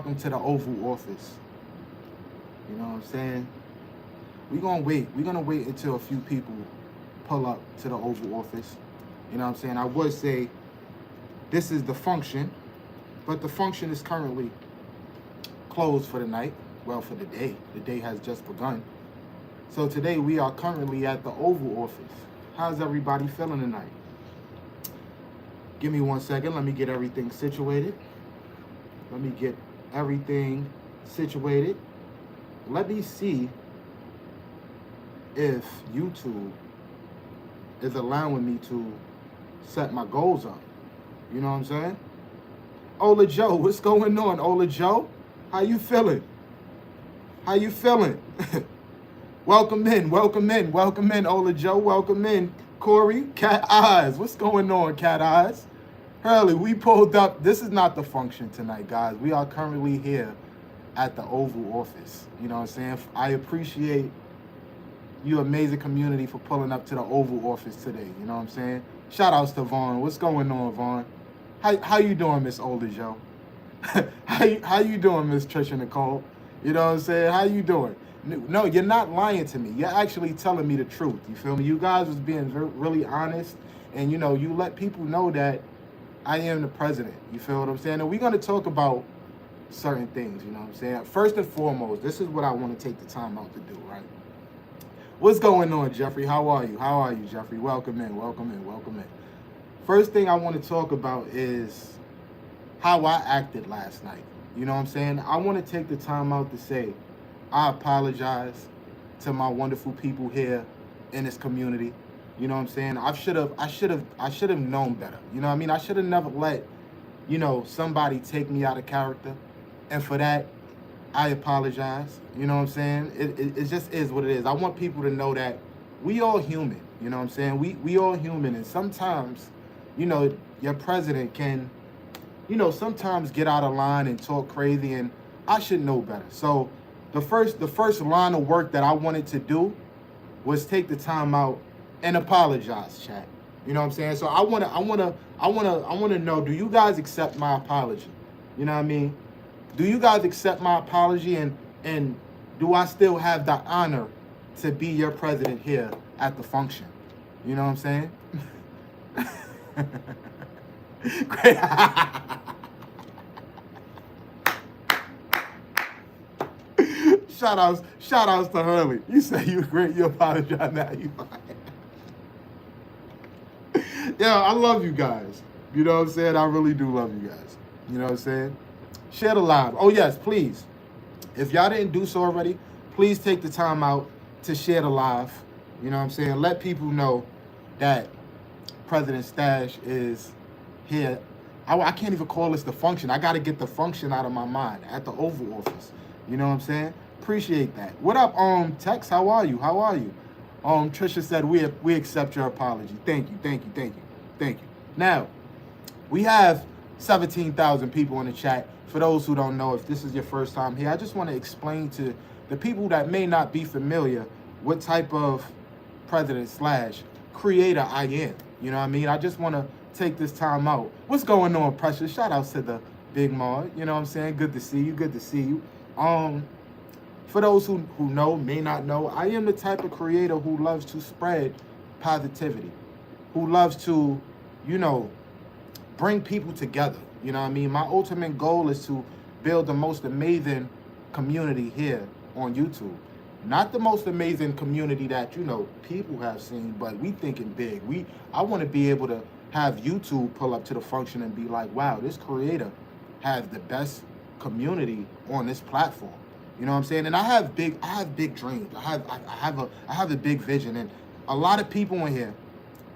welcome to the Oval Office. You know what I'm saying? We're gonna wait. We're gonna wait until a few people pull up to the Oval Office. You know what I'm saying? I would say this is the function, but the function is currently closed for the night. Well, for the day. The day has just begun. So today we are currently at the Oval Office. How's everybody feeling tonight? Give me 1 second. Let me get everything situated. Let me get everything situated. Let me see if YouTube is allowing me to set my goals up. You know what I'm saying? Ola Joe, what's going on, Ola Joe? How you feeling? How you feeling? Welcome in, welcome in, welcome in, Ola Joe. Welcome in, Corey. Cat Eyes, what's going on, Cat Eyes? Hurley, we pulled up. This is not the function tonight, guys. We are currently here at the Oval Office. You know what I'm saying? I appreciate you amazing community for pulling up to the Oval Office today. You know what I'm saying? Shout outs to Vaughn. What's going on, Vaughn? How you doing, Miss Ola Joe? how you doing, Miss Trisha Nicole? You know what I'm saying? How you doing? No, you're not lying to me. You're actually telling me the truth. You feel me? You guys was being really honest, and you know, you let people know that I am the president. You feel what I'm saying? And we're gonna talk about certain things. You know what I'm saying? First and foremost, this is what I want to take the time out to do. Right? What's going on, Jeffrey? How are you? How are you, Jeffrey? Welcome in. Welcome in. Welcome in. First thing I want to talk about is how I acted last night. You know what I'm saying? I want to take the time out to say I apologize to my wonderful people here in this community. You know what I'm saying? I should have known better. You know what I mean? I should have never let, you know, somebody take me out of character. And for that, I apologize. You know what I'm saying? It just is what it is. I want people to know that we all human. You know what I'm saying? We all human. And sometimes, you know, your president can, you know, sometimes get out of line and talk crazy, and I should know better. So the first line of work that I wanted to do was take the time out and apologize, chat. You know what I'm saying? So I wanna know, do you guys accept my apology? You know what I mean? Do you guys accept my apology, and do I still have the honor to be your president here at the function? You know what I'm saying? Great. Shout outs to Hurley. You say you great, you apologize now. You yeah, I love you guys. You know what I'm saying? I really do love you guys. You know what I'm saying? Share the live. Oh yes, please. If y'all didn't do so already, please take the time out to share the live. You know what I'm saying? Let people know that President Stash is here. I can't even call this the function. I got to get the function out of my mind at the Oval Office. You know what I'm saying? Appreciate that. What up, Tex? How are you? How are you? Trisha said we accept your apology. Thank you, thank you, thank you, thank you. Now, we have 17,000 people in the chat. For those who don't know, if this is your first time here, I just want to explain to the people that may not be familiar what type of president slash creator I am. You know what I mean? I just want to take this time out. What's going on, Precious? Shout out to the Big Maud. You know what I'm saying? Good to see you. Good to see you. For those who know, may not know, I am the type of creator who loves to spread positivity, who loves to, you know, bring people together. You know what I mean? My ultimate goal is to build the most amazing community here on YouTube. Not the most amazing community that, you know, people have seen, but we thinking big. I want to be able to have YouTube pull up to the function and be like, wow, this creator has the best community on this platform. You know what I'm saying? And I have big dreams. I have a big vision, and a lot of people in here,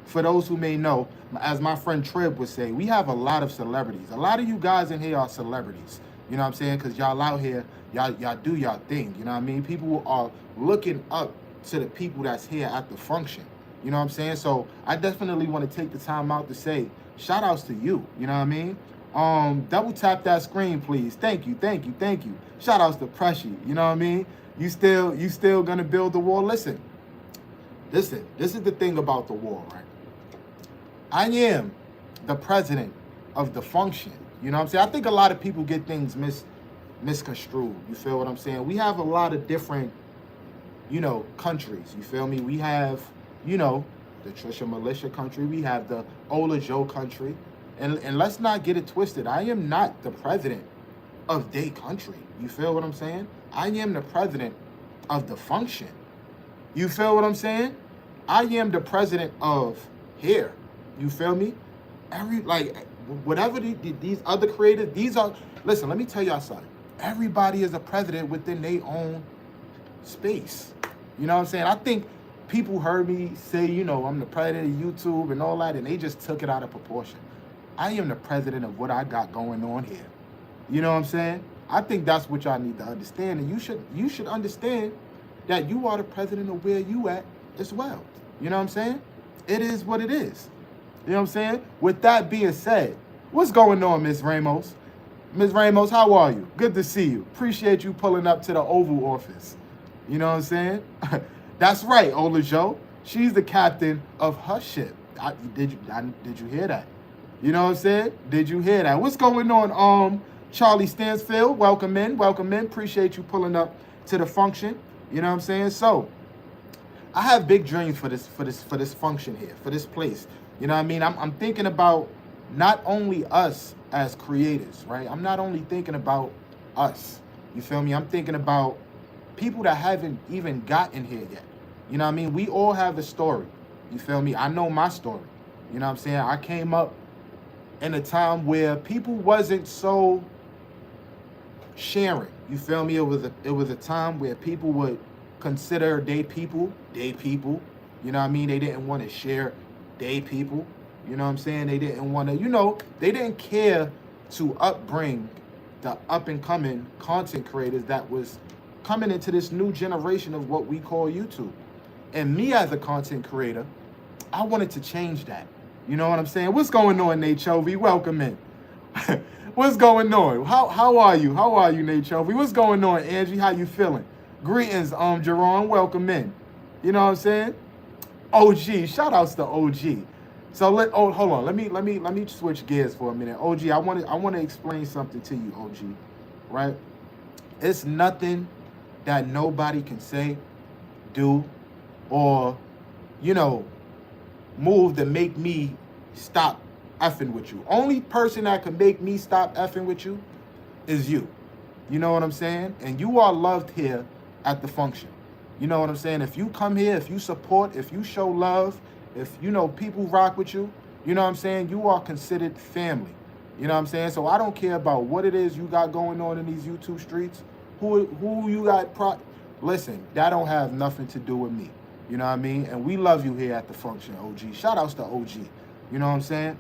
for those who may know, as my friend Trib would say, we have a lot of celebrities. A lot of you guys in here are celebrities. You know what I'm saying? Because y'all out here, y'all do y'all thing. You know what I mean? People are looking up to the people that's here at the function. You know what I'm saying? So I definitely want to take the time out to say shout outs to you. You know what I mean? Double tap that screen, please. Thank you, thank you, thank you. Shout outs to Pressy. You know what I mean? You still gonna build the wall. Listen, this is the thing about the wall, right? I am the president of the function. You know what I'm saying? I think a lot of people get things misconstrued. You feel what I'm saying? We have a lot of different, countries. You feel me? We have, the Trisha Militia country. We have the Ola Joe country. And let's not get it twisted. I am not the president of their country. You feel what I'm saying? I am the president of the function. You feel what I'm saying? I am the president of here. You feel me? Whatever these other creators, listen, let me tell y'all something. Everybody is a president within their own space. You know what I'm saying? I think people heard me say, I'm the president of YouTube and all that, and they just took it out of proportion. I am the president of what I got going on here. You know what I'm saying? I think that's what y'all need to understand. And you should understand that you are the president of where you at as well. You know what I'm saying? It is what it is. You know what I'm saying? With that being said, what's going on, Ms. Ramos? Ms. Ramos, how are you? Good to see you. Appreciate you pulling up to the Oval Office. You know what I'm saying? That's right, Ola Joe. She's the captain of her ship. Did you hear that? You know what I'm saying? Did you hear that? What's going on, Charlie Stansfield? Welcome in. Appreciate you pulling up to the function. You know what I'm saying? So, I have big dreams for this function here, for this place. You know what I mean? I'm thinking about not only us as creators, right? I'm not only thinking about us. You feel me? I'm thinking about people that haven't even gotten here yet. You know what I mean? We all have a story. You feel me? I know my story. You know what I'm saying? I came up in a time where people wasn't so sharing. You feel me? It was a time where people would consider they people. You know what I mean? They didn't want to share they people. You know what I'm saying? They didn't want to, they didn't care to upbring the up and coming content creators that was coming into this new generation of what we call YouTube. And me as a content creator, I wanted to change that. You know what I'm saying? What's going on, Nate Chovy? Welcome in. What's going on? How are you? How are you, Nate Chovy? What's going on, Angie? How you feeling? Greetings, Jerron. Welcome in. You know what I'm saying? OG. Shout outs to OG. So hold on. Let me switch gears for a minute. OG, I want to explain something to you, OG. Right? It's nothing that nobody can say, do, or move to make me stop effing with you. Only person that can make me stop effing with you is you. You know what I'm saying? And you are loved here at the function. You know what I'm saying? If you come here, if you support, if you show love, if people rock with you, you know what I'm saying? You are considered family. You know what I'm saying? So I don't care about what it is you got going on in these YouTube streets. Who you got listen, that don't have nothing to do with me. You know what I mean? And we love you here at the function, OG. Shout outs to OG. You know what I'm saying?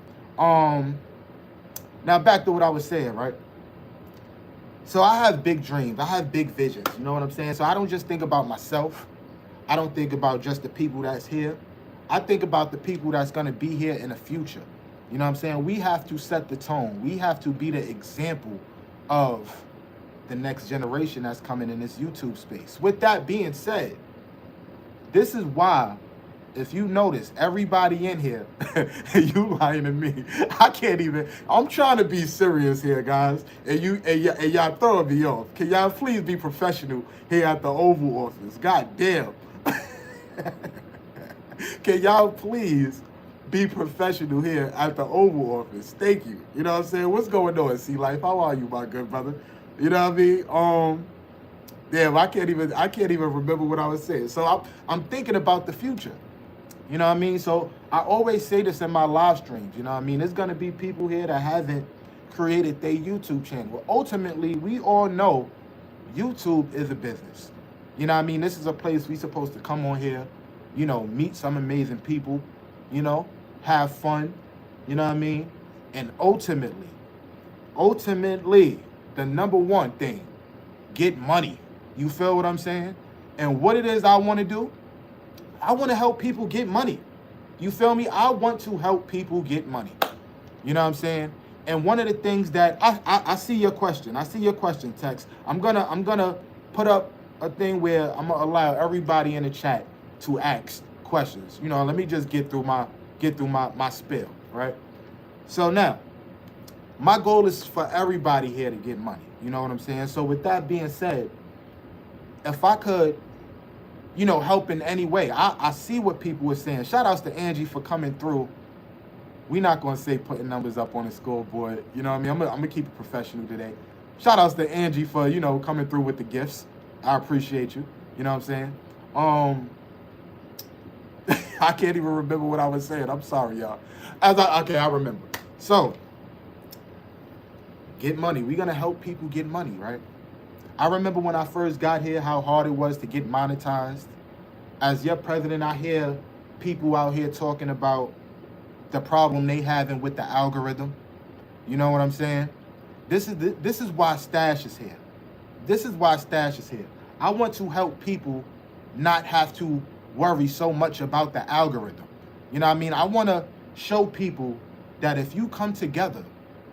Now back to what I was saying, right? So I have big dreams. I have big visions. You know what I'm saying? So I don't just think about myself. I don't think about just the people that's here. I think about the people that's going to be here in the future. You know what I'm saying? We have to set the tone. We have to be the example of the next generation that's coming in this YouTube space. With that being said, this is why, if you notice, everybody in here, you lying to me. I can't even, I'm trying to be serious here, guys. And y'all throwing me off. Can y'all please be professional here at the Oval Office? God damn. Can y'all please be professional here at the Oval Office? Thank you. You know what I'm saying? What's going on, C-Life? How are you, my good brother? You know what I mean? Damn, I can't even remember what I was saying. So I'm thinking about the future. You know what I mean? So I always say this in my live streams. You know what I mean? There's going to be people here that haven't created their YouTube channel. Well, ultimately, we all know YouTube is a business. You know what I mean? This is a place we're supposed to come on here, meet some amazing people, have fun, you know what I mean? And ultimately, the number one thing, get money. You feel what I'm saying? And what it is I want to do, I want to help people get money. You feel me? I want to help people get money. You know what I'm saying? And one of the things that I see your question. I see your question, Tex. I'm gonna put up a thing where I'm gonna allow everybody in the chat to ask questions. Let me just get through my spiel, right? So now, my goal is for everybody here to get money. You know what I'm saying? So with that being said, if I could, help in any way, I see what people were saying. Shout outs to Angie for coming through. We're not going to say putting numbers up on the scoreboard. You know what I mean? I'm going to keep it professional today. Shout outs to Angie for, coming through with the gifts. I appreciate you. You know what I'm saying? I can't even remember what I was saying. I'm sorry, y'all. I remember. So, get money. We're going to help people get money, right? I remember when I first got here, how hard it was to get monetized. As your president, I hear people out here talking about the problem they having with the algorithm. You know what I'm saying? This is why Stash is here. This is why Stash is here. I want to help people not have to worry so much about the algorithm. You know what I mean? I want to show people that if you come together,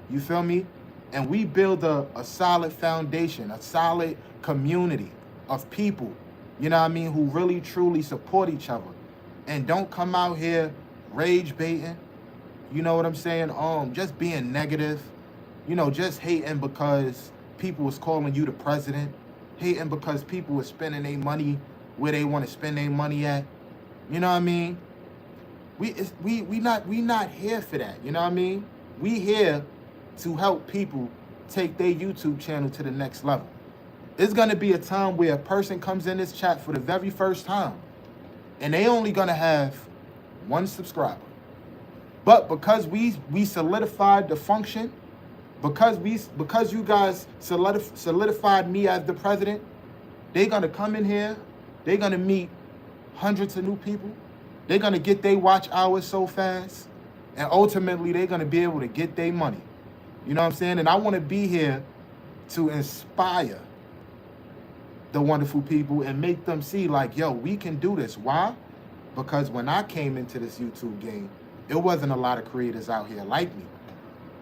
you feel me? And we build a solid foundation, a solid community of people, you know what I mean, who really truly support each other and don't come out here rage baiting, you know what I'm saying? Just being negative, just hating because people was calling you the president, hating because people were spending their money where they want to spend their money at. You know what I mean? We not here for that, you know what I mean? We here to help people take their YouTube channel to the next level. It's going to be a time where a person comes in this chat for the very first time and they only going to have one subscriber. But because we solidified the function, because you guys solidified me as the president, they're going to come in here, they're going to meet hundreds of new people, they're going to get their watch hours so fast, and ultimately they're going to be able to get their money. You know what I'm saying? And I want to be here to inspire the wonderful people and make them see like, yo, we can do this. Why? Because when I came into this YouTube game, it wasn't a lot of creators out here like me.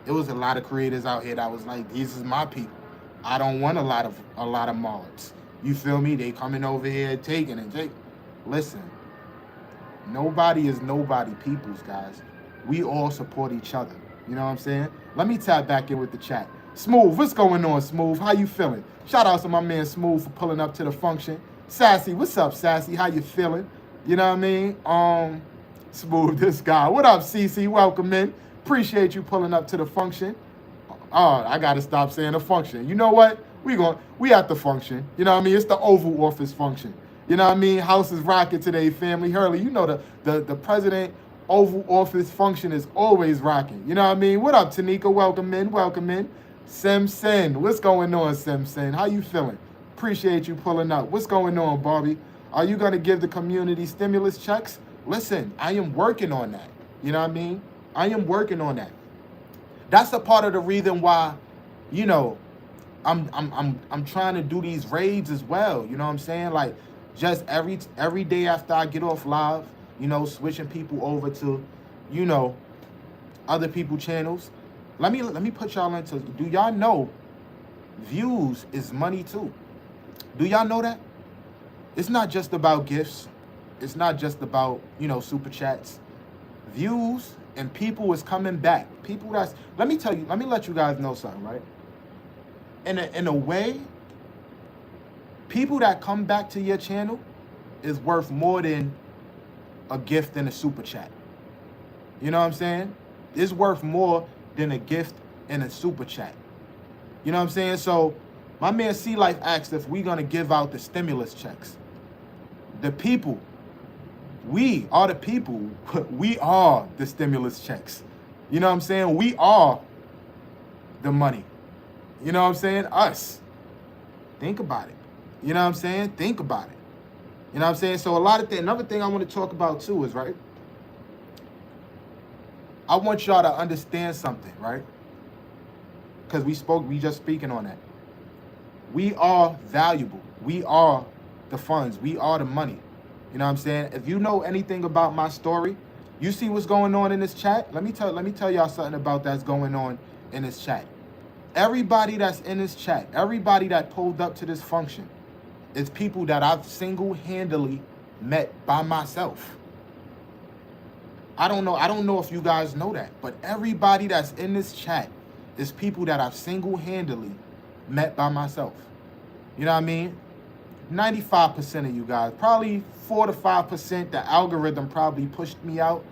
It was a lot of creators out here that was like, these is my people. I don't want a lot of mods. You feel me? They coming over here taking and taking. Listen, nobody is nobody peoples, guys. We all support each other. You know what I'm saying? Let me tap back in with the chat. Smooth, what's going on, Smooth? How you feeling? Shout out to my man Smooth for pulling up to the function. Sassy, what's up, Sassy? How you feeling? You know what I mean? Smooth, this guy. What up, CC? Welcome in. Appreciate you pulling up to the function. Oh, I gotta stop saying the function. You know what? We at the function. You know what I mean? It's the Oval Office function. You know what I mean? House is rocking today, family. Hurley, you know the president Oval Office function is always rocking. You know what I mean? What up, Tanika? Welcome in. Welcome in. Simpson. What's going on, Simpson? How you feeling? Appreciate you pulling up. What's going on, Barbie? Are you going to give the community stimulus checks? Listen, I am working on that. You know what I mean? I am working on that. That's a part of the reason why, I'm trying to do these raids as well. You know what I'm saying? Like, just every day after I get off live, switching people over to, other people channels. Let me put y'all into, do y'all know views is money too? Do y'all know that? It's not just about gifts. It's not just about, super chats. Views and people is coming back. People let me let you guys know something, right? In a way, people that come back to your channel is worth more than a gift and a super chat. You know what I'm saying? It's worth more than a gift and a super chat. You know what I'm saying? So my man C Life asked if we're gonna give out the stimulus checks. The people, we are the people. We are the stimulus checks. You know what I'm saying? We are the money. You know what I'm saying? Us. Think about it. You know what I'm saying? Think about it. You know what I'm saying? So another thing I want to talk about too is, right? I want y'all to understand something, right? Because we just speaking on that. We are valuable. We are the funds. We are the money. You know what I'm saying? If you know anything about my story, you see what's going on in this chat? Let me tell y'all something about that's going on in this chat. Everybody that's in this chat, everybody that pulled up to this function, is people that I've single-handedly met by myself. I don't know if you guys know that, but everybody that's in this chat is people that I've single-handedly met by myself. You know what I mean? 95% of you guys, probably 4 to 5%, the algorithm probably pushed me out,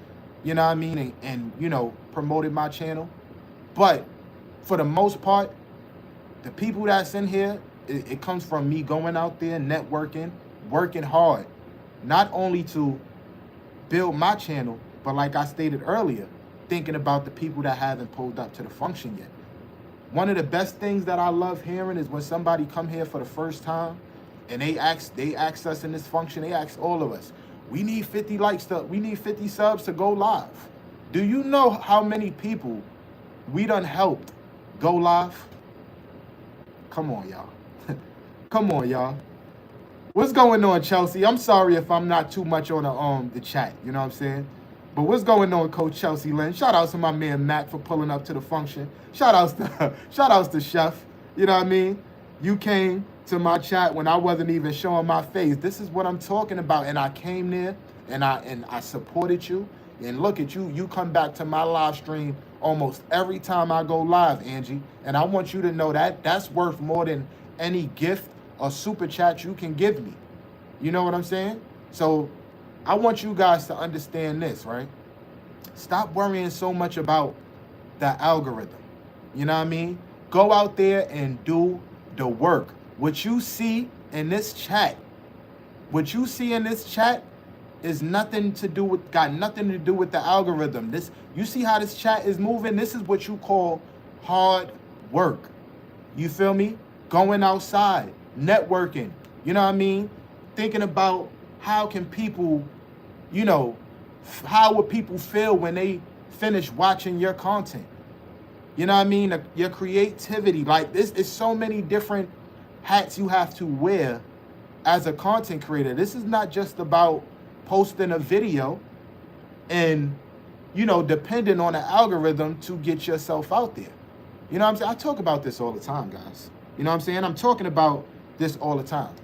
you know what I mean, and you know, promoted my channel. But for the most part, the people that's in here, it comes from me going out there, networking, working hard, not only to build my channel, but like I stated earlier, thinking about the people that haven't pulled up to the function yet. One of the best things that I love hearing is when somebody come here for the first time and they ask us in this function, they ask all of us, we need 50 likes we need 50 subs to go live. Do you know how many people we done helped go live? Come on, y'all. Come on, y'all. What's going on, Chelsea? I'm sorry if I'm not too much on the chat, you know what I'm saying? But what's going on, Coach Chelsea Lynn? Shout out to my man Matt for pulling up to the function. Shout outs to Chef. You know what I mean? You came to my chat when I wasn't even showing my face. This is what I'm talking about. And I came there and I supported you. And look at you. You come back to my live stream almost every time I go live, Angie. And I want you to know that that's worth more than any gift or super chat you can give me. You know what I'm saying? So I want you guys to understand this, right? Stop worrying so much about the algorithm. You know what I mean? Go out there and do the work. What you see in this chat, is got nothing to do with the algorithm. You see how this chat is moving? This is what you call hard work. You feel me? Going outside, networking. You know what I mean? Thinking about how can people, you know, how would people feel when they finish watching your content? You know what I mean? Your creativity, like this is so many different hats you have to wear as a content creator. This is not just about posting a video and, you know, depending on the algorithm to get yourself out there. You know what I'm saying? I talk about this all the time, guys. You know what I'm saying? I'm talking about this all the time.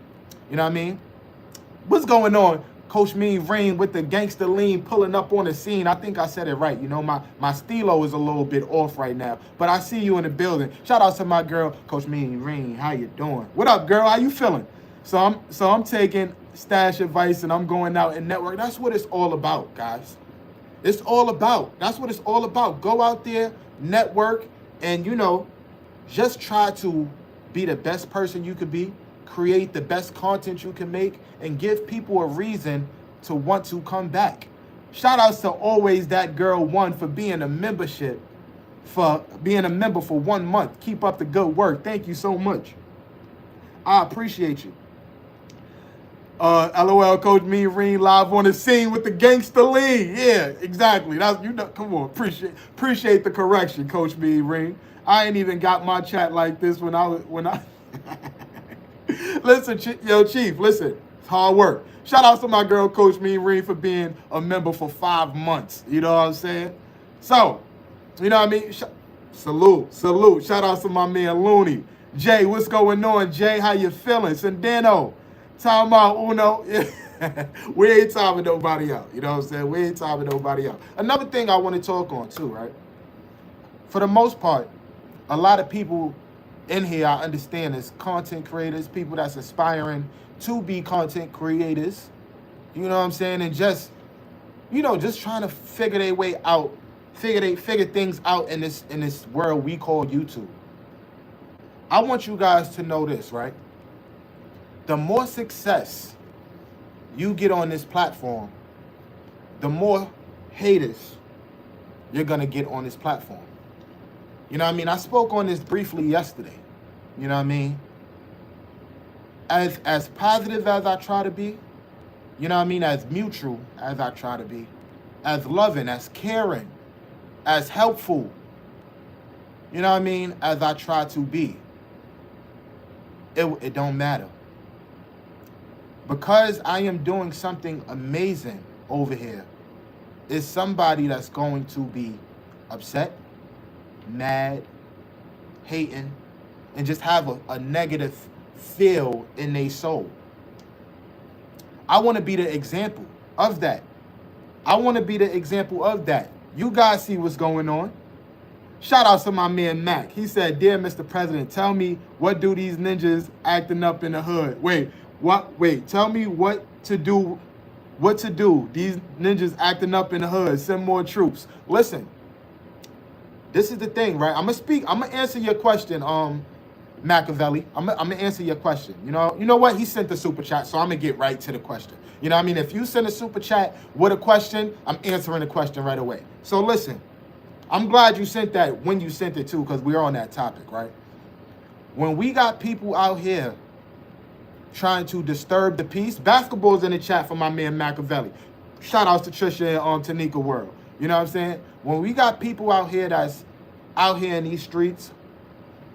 You know what I mean? What's going on? Coach Mean Rain with the gangster lean pulling up on the scene. I think I said it right. You know, my stilo is a little bit off right now, but I see you in the building. Shout out to my girl, Coach Mean Rain. How you doing? What up, girl? How you feeling? So I'm taking stash advice and I'm going out and network. That's what it's all about, guys. It's all about. That's what it's all about. Go out there, network, and, you know, just try to be the best person you could be. Create the best content you can make and give people a reason to want to come back. Shout outs to Always That Girl 1 for being a member for 1 month. Keep up the good work. Thank you so much. I appreciate you. LOL, Coach Me Reen live on the scene with the gangster lean. Yeah, exactly. That's, you know, come on. Appreciate the correction, Coach Me Reen. I ain't even got my chat like this when I Listen, yo, Chief, listen, it's hard work. Shout out to my girl, Coach Mean Reen, for being a member for 5 months. You know what I'm saying? So, you know what I mean? Salute. Shout out to my man, Looney. Jay, what's going on, Jay? How you feeling? Sandano, time out, Uno. We ain't timing nobody out. You know what I'm saying? We ain't timing nobody out. Another thing I want to talk on, too, right? For the most part, a lot of people in here, I understand, is content creators, people that's aspiring to be content creators, you know what I'm saying, and just, you know, just trying to figure their way out, figure things out in this world we call YouTube. I want you guys to know this, right? The more success you get on this platform, the more haters you're gonna get on this platform. You know what I mean? I spoke on this briefly yesterday. You know what I mean? As positive as I try to be, you know what I mean? As mutual as I try to be, as loving, as caring, as helpful, you know what I mean? As I try to be, it don't matter. Because I am doing something amazing over here, is somebody that's going to be upset, mad, hating, and just have a negative feel in their soul. I want to be the example of that. You guys see what's going on. Shout out to my man Mac. He said, "Dear Mr. President, tell me what do these ninjas acting up in the hood?" Wait, what? Wait, tell me what to do. What to do? These ninjas acting up in the hood. Send more troops. Listen, this is the thing, right? I'm gonna answer your question, Machiavelli. I'm gonna answer your question. You know what? He sent the super chat, so I'm gonna get right to the question. You know what I mean? If you send a super chat with a question, I'm answering the question right away. So listen. I'm glad you sent that when you sent it too, because we're on that topic, right? When we got people out here trying to disturb the peace, basketball's in the chat for my man Machiavelli. Shout outs to Trisha and Tanika World. You know what I'm saying? When we got people out here that's out here in these streets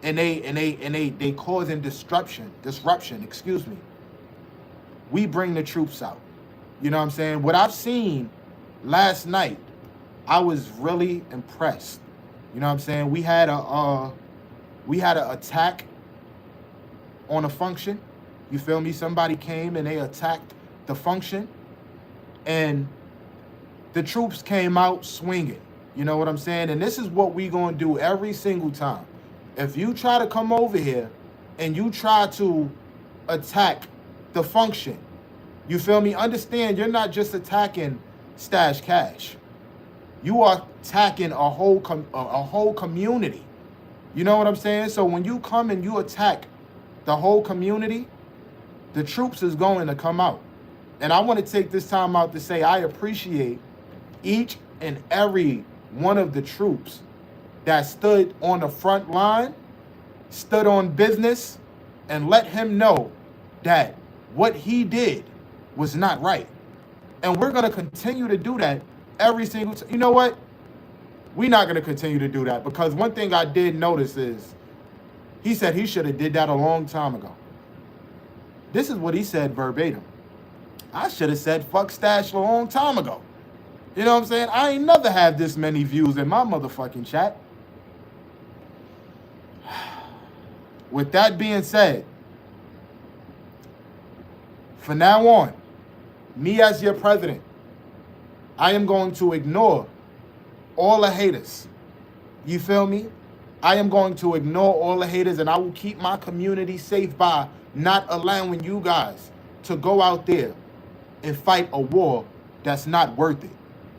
and they causing disruption, excuse me, we bring the troops out. You know what I'm saying? What I've seen last night, I was really impressed. You know what I'm saying? We had an attack on a function. You feel me? Somebody came and they attacked the function, and the troops came out swinging. You know what I'm saying? And this is what we gonna do every single time. If you try to come over here and you try to attack the function, you feel me? Understand, you're not just attacking Stash Cash. You are attacking a whole community. You know what I'm saying? So when you come and you attack the whole community, the troops is going to come out. And I want to take this time out to say I appreciate each and every one of the troops that stood on the front line, stood on business, and let him know that what he did was not right. And we're going to continue to do that every single time. You know what? We're not going to continue to do that, because one thing I did notice is he said he should have did that a long time ago. This is what he said verbatim. I should have said fuck Stash a long time ago. You know what I'm saying? I ain't never had this many views in my motherfucking chat. With that being said, from now on, me as your president, I am going to ignore all the haters. You feel me? I am going to ignore all the haters, and I will keep my community safe by not allowing you guys to go out there and fight a war that's not worth it.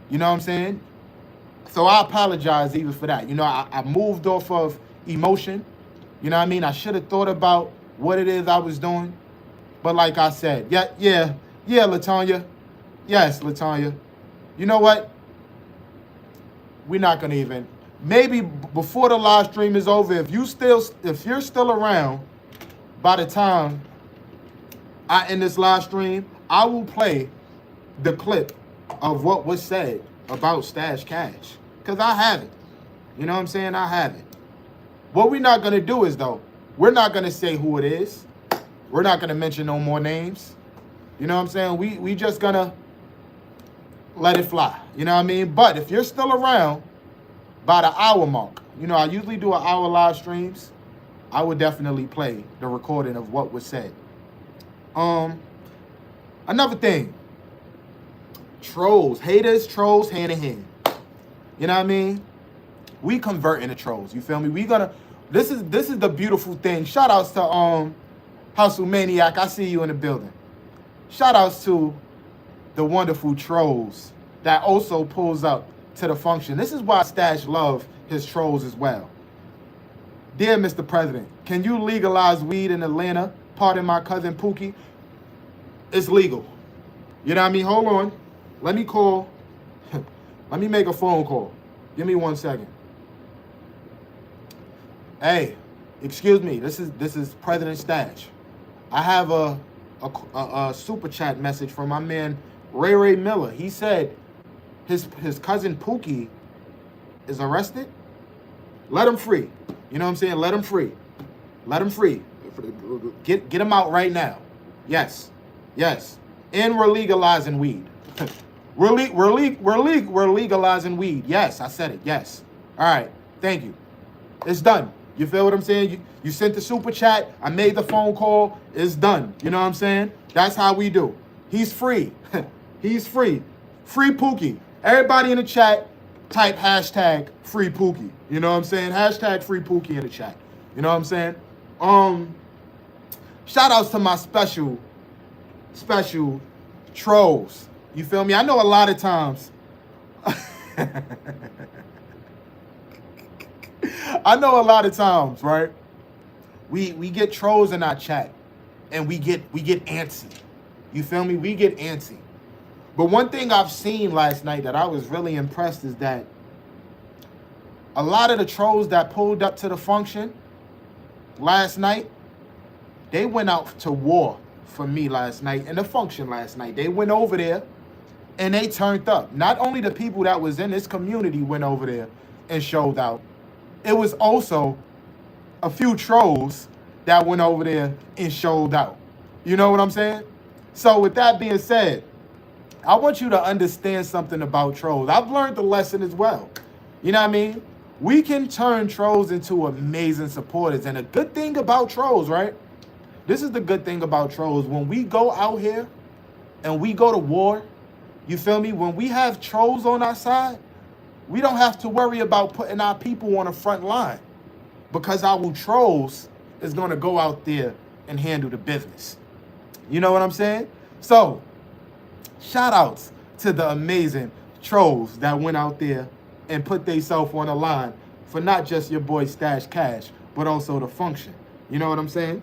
You know what I'm saying? So I apologize even for that. You know, I moved off of emotion. You know what I mean? I should have thought about what it is I was doing. But like I said, yeah, LaTanya. Yes, LaTanya. You know what? We're not gonna even. Maybe before the live stream is over, if you're still around by the time I end this live stream, I will play the clip of what was said about Stash Cash. Because I have it. You know what I'm saying? I have it. What we're not gonna do is, though, we're not gonna say who it is. We're not gonna mention no more names. You know what I'm saying? We just gonna let it fly. You know what I mean? But if you're still around by the hour mark, you know, I usually do an hour live streams. I would definitely play the recording of what was said. Another thing. Trolls. Haters, trolls, hand in hand. You know what I mean? We converting the trolls. You feel me? This is the beautiful thing. Shout outs to Hustle Maniac. I see you in the building. Shout outs to the wonderful trolls that also pulls up to the function. This is why Stash love his trolls as well. Dear Mr. President, can you legalize weed in Atlanta? Pardon my cousin Pookie. It's legal. You know what I mean? Hold on. Let me call. Let me make a phone call. Give me 1 second. Hey, excuse me. This is President Stash. I have a super chat message from my man Ray Miller. He said his cousin Pookie is arrested. Let him free. You know what I'm saying? Let him free. Let him free. Get him out right now. Yes. And we're legalizing weed. We're legalizing weed. Yes, I said it. Yes. All right. Thank you. It's done. You feel what I'm saying? You sent the super chat. I made the phone call. It's done. You know what I'm saying? That's how we do. He's free. He's free. Free Pookie. Everybody in the chat, type hashtag free Pookie. You know what I'm saying? Hashtag free Pookie in the chat. You know what I'm saying? Shout outs to my special trolls. You feel me? I know a lot of times. I know a lot of times, right? We get trolls in our chat and we get antsy. You feel me? We get antsy. But one thing I've seen last night that I was really impressed is that a lot of the trolls that pulled up to the function last night, they went out to war for me last night in the function last night. They went over there and they turned up. Not only the people that was in this community went over there and showed out, it was also a few trolls that went over there and showed out. You know what I'm saying? So with that being said, I want you to understand something about trolls. I've learned the lesson as well. You know what I mean? We can turn trolls into amazing supporters. And a good thing about trolls, right? This is the good thing about trolls. When we go out here and we go to war, you feel me? When we have trolls on our side, we don't have to worry about putting our people on the front line because our trolls is going to go out there and handle the business. You know what I'm saying? So, shout outs to the amazing trolls that went out there and put themselves on the line for not just your boy Stash Cash, but also the function. You know what I'm saying?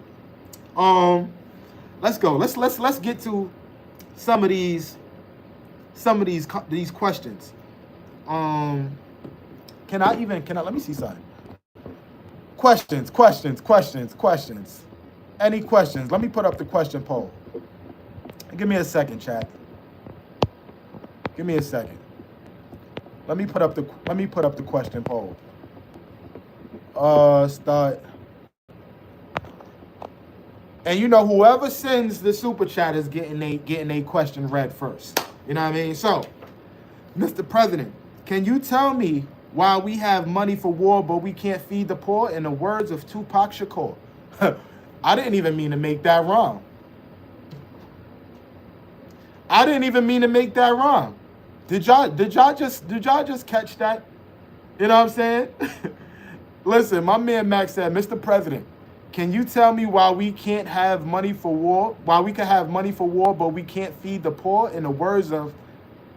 Let's go. Let's get to some of these questions. Can I let me see something. Questions. Any questions? Let me put up the question poll. Give me a second, chat. Give me a second. Let me put up the question poll. Start. And you know, whoever sends the super chat is getting a question read first. You know what I mean? So, Mr. President, can you tell me why we have money for war but we can't feed the poor? In the words of Tupac Shakur. I didn't even mean to make that wrong. Did y'all just catch that? You know what I'm saying? Listen, my man Max said, Mr. President, can you tell me why we can't have money for war? Why we can have money for war, but we can't feed the poor? In the words of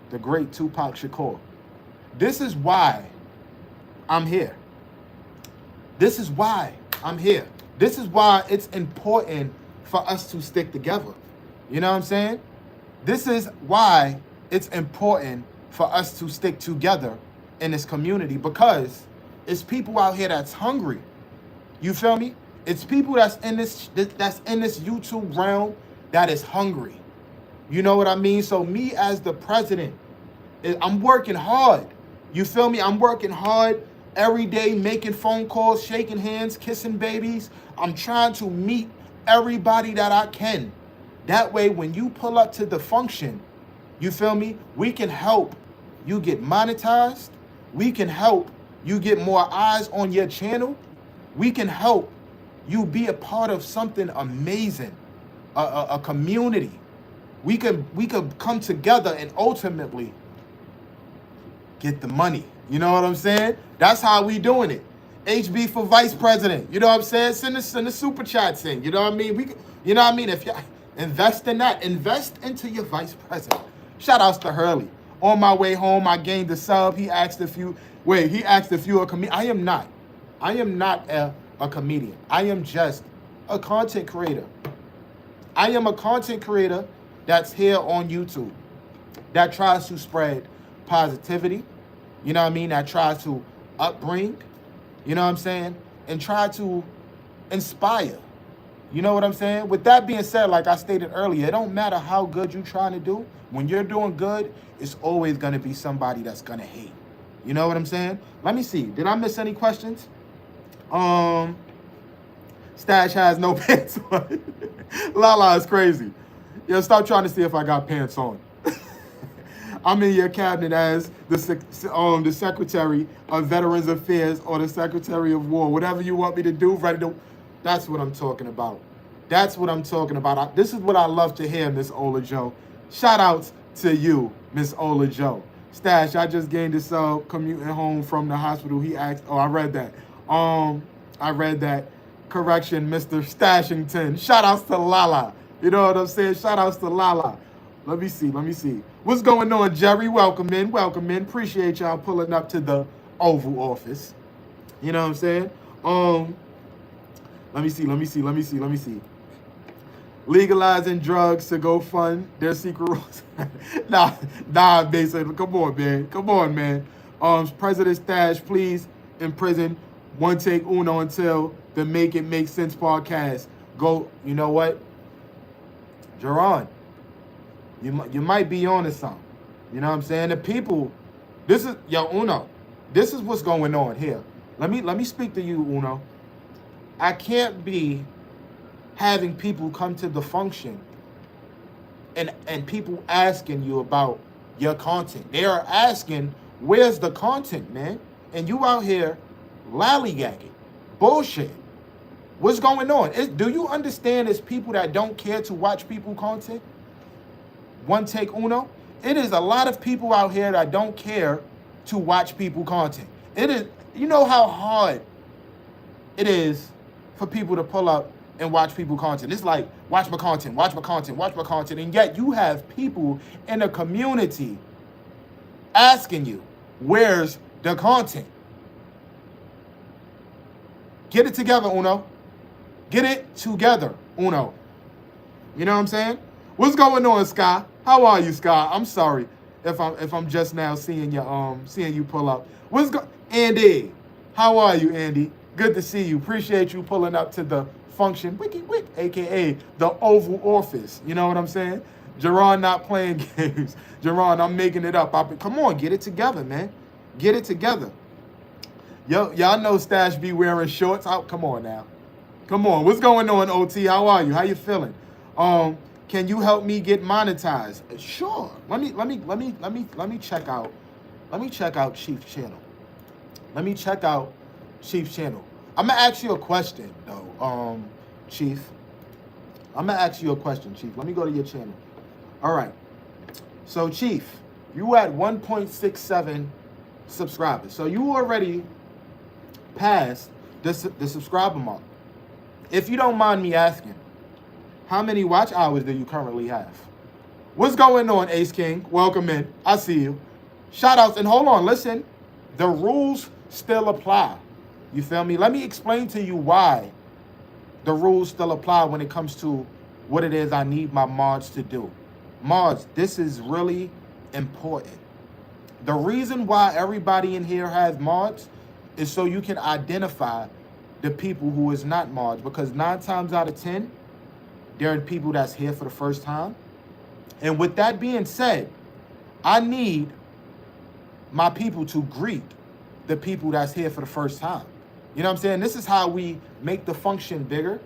the great Tupac Shakur. This is why I'm here. This is why it's important for us to stick together. You know what I'm saying? This is why it's important for us to stick together in this community, because it's people out here that's hungry. You feel me? It's people that's in this YouTube realm that is hungry. You know what I mean? So me as the president, I'm working hard. You feel me? I'm working hard every day, making phone calls, shaking hands, kissing babies. I'm trying to meet everybody that I can. That way, when you pull up to the function, you feel me? We can help you get monetized. We can help you get more eyes on your channel. We can help you be a part of something amazing, a community. We could come together and ultimately get the money. You know what I'm saying? That's how we doing it. HB for vice president. You know what I'm saying? Send the super chats in. You know what I mean? You know what I mean? If you invest in that, invest into your vice president. Shout outs to Hurley. On my way home, I gained a sub. He asked if you a comedian. I am not a comedian. I am just a content creator. I am a content creator that's here on YouTube that tries to spread positivity. You know what I mean? That tries to upbring. You know what I'm saying? And try to inspire. You know what I'm saying? With that being said, like I stated earlier, it don't matter how good you're trying to do. When you're doing good, it's always going to be somebody that's going to hate. You know what I'm saying? Let me see. Did I miss any questions? Stash has no pants on. Lala is crazy. Yo, stop trying to see if I got pants on. I'm in your cabinet as the Secretary of Veterans Affairs or the Secretary of War. Whatever you want me to do, ready to... That's what I'm talking about. That's what I'm talking about. This is what I love to hear, Miss Ola Joe. Shout outs to you, Miss Ola Joe. Stash, I just gained a sub commuting home from the hospital. He asked, oh, I read that. I read that. Correction, Mr. Stashington. Shout outs to Lala. You know what I'm saying? Shout outs to Lala. Let me see. What's going on, Jerry? Welcome in. Appreciate y'all pulling up to the Oval Office. You know what I'm saying? Let me see. Legalizing drugs to go fund their secret rules. nah, basically. Come on, man. President Stash, please, in prison. One take uno until the Make It Make Sense podcast. Go, you know what? Jerron, you might be on to something. You know what I'm saying? The people, this is, yo, Uno, this is what's going on here. Let me speak to you, Uno. I can't be having people come to the function and people asking you about your content. They are asking, where's the content, man? And you out here lollygagging, bullshit. What's going on? Do you understand it's people that don't care to watch people content? One take uno. It is a lot of people out here that don't care to watch people content. It is, you know how hard it is for people to pull up and watch people content. It's like, watch my content. And yet you have people in the community asking you, where's the content? Get it together, Uno. Get it together, Uno. You know what I'm saying? What's going on, Sky? How are you, Sky? I'm sorry if I'm just now seeing you pull up. Andy? How are you, Andy? Good to see you. Appreciate you pulling up to the function, aka the Oval Office. You know what I'm saying? Jerron not playing games. Jerron, I'm making it up. Come on, get it together, man. Get it together. Yo, y'all know Stash be wearing shorts. Come on now. Come on. What's going on, OT? How are you? How you feeling? Can you help me get monetized? Sure. Let me check out. Let me check out Chief's channel. I'm gonna ask you a question though, Chief. Let me go to your channel. All right. So Chief, you at 1.67 subscribers. So you already passed the subscriber mark. If you don't mind me asking, how many watch hours do you currently have? What's going on, Ace King? Welcome in. I see you. Shout outs. And hold on, listen. The rules still apply. You feel me? Let me explain to you why the rules still apply when it comes to what it is I need my mods to do. Mods, this is really important. The reason why everybody in here has mods is so you can identify the people who is not mods, because 9 times out of 10, there are people that's here for the first time. And with that being said, I need my people to greet the people that's here for the first time. You know what I'm saying? This is how we make the function bigger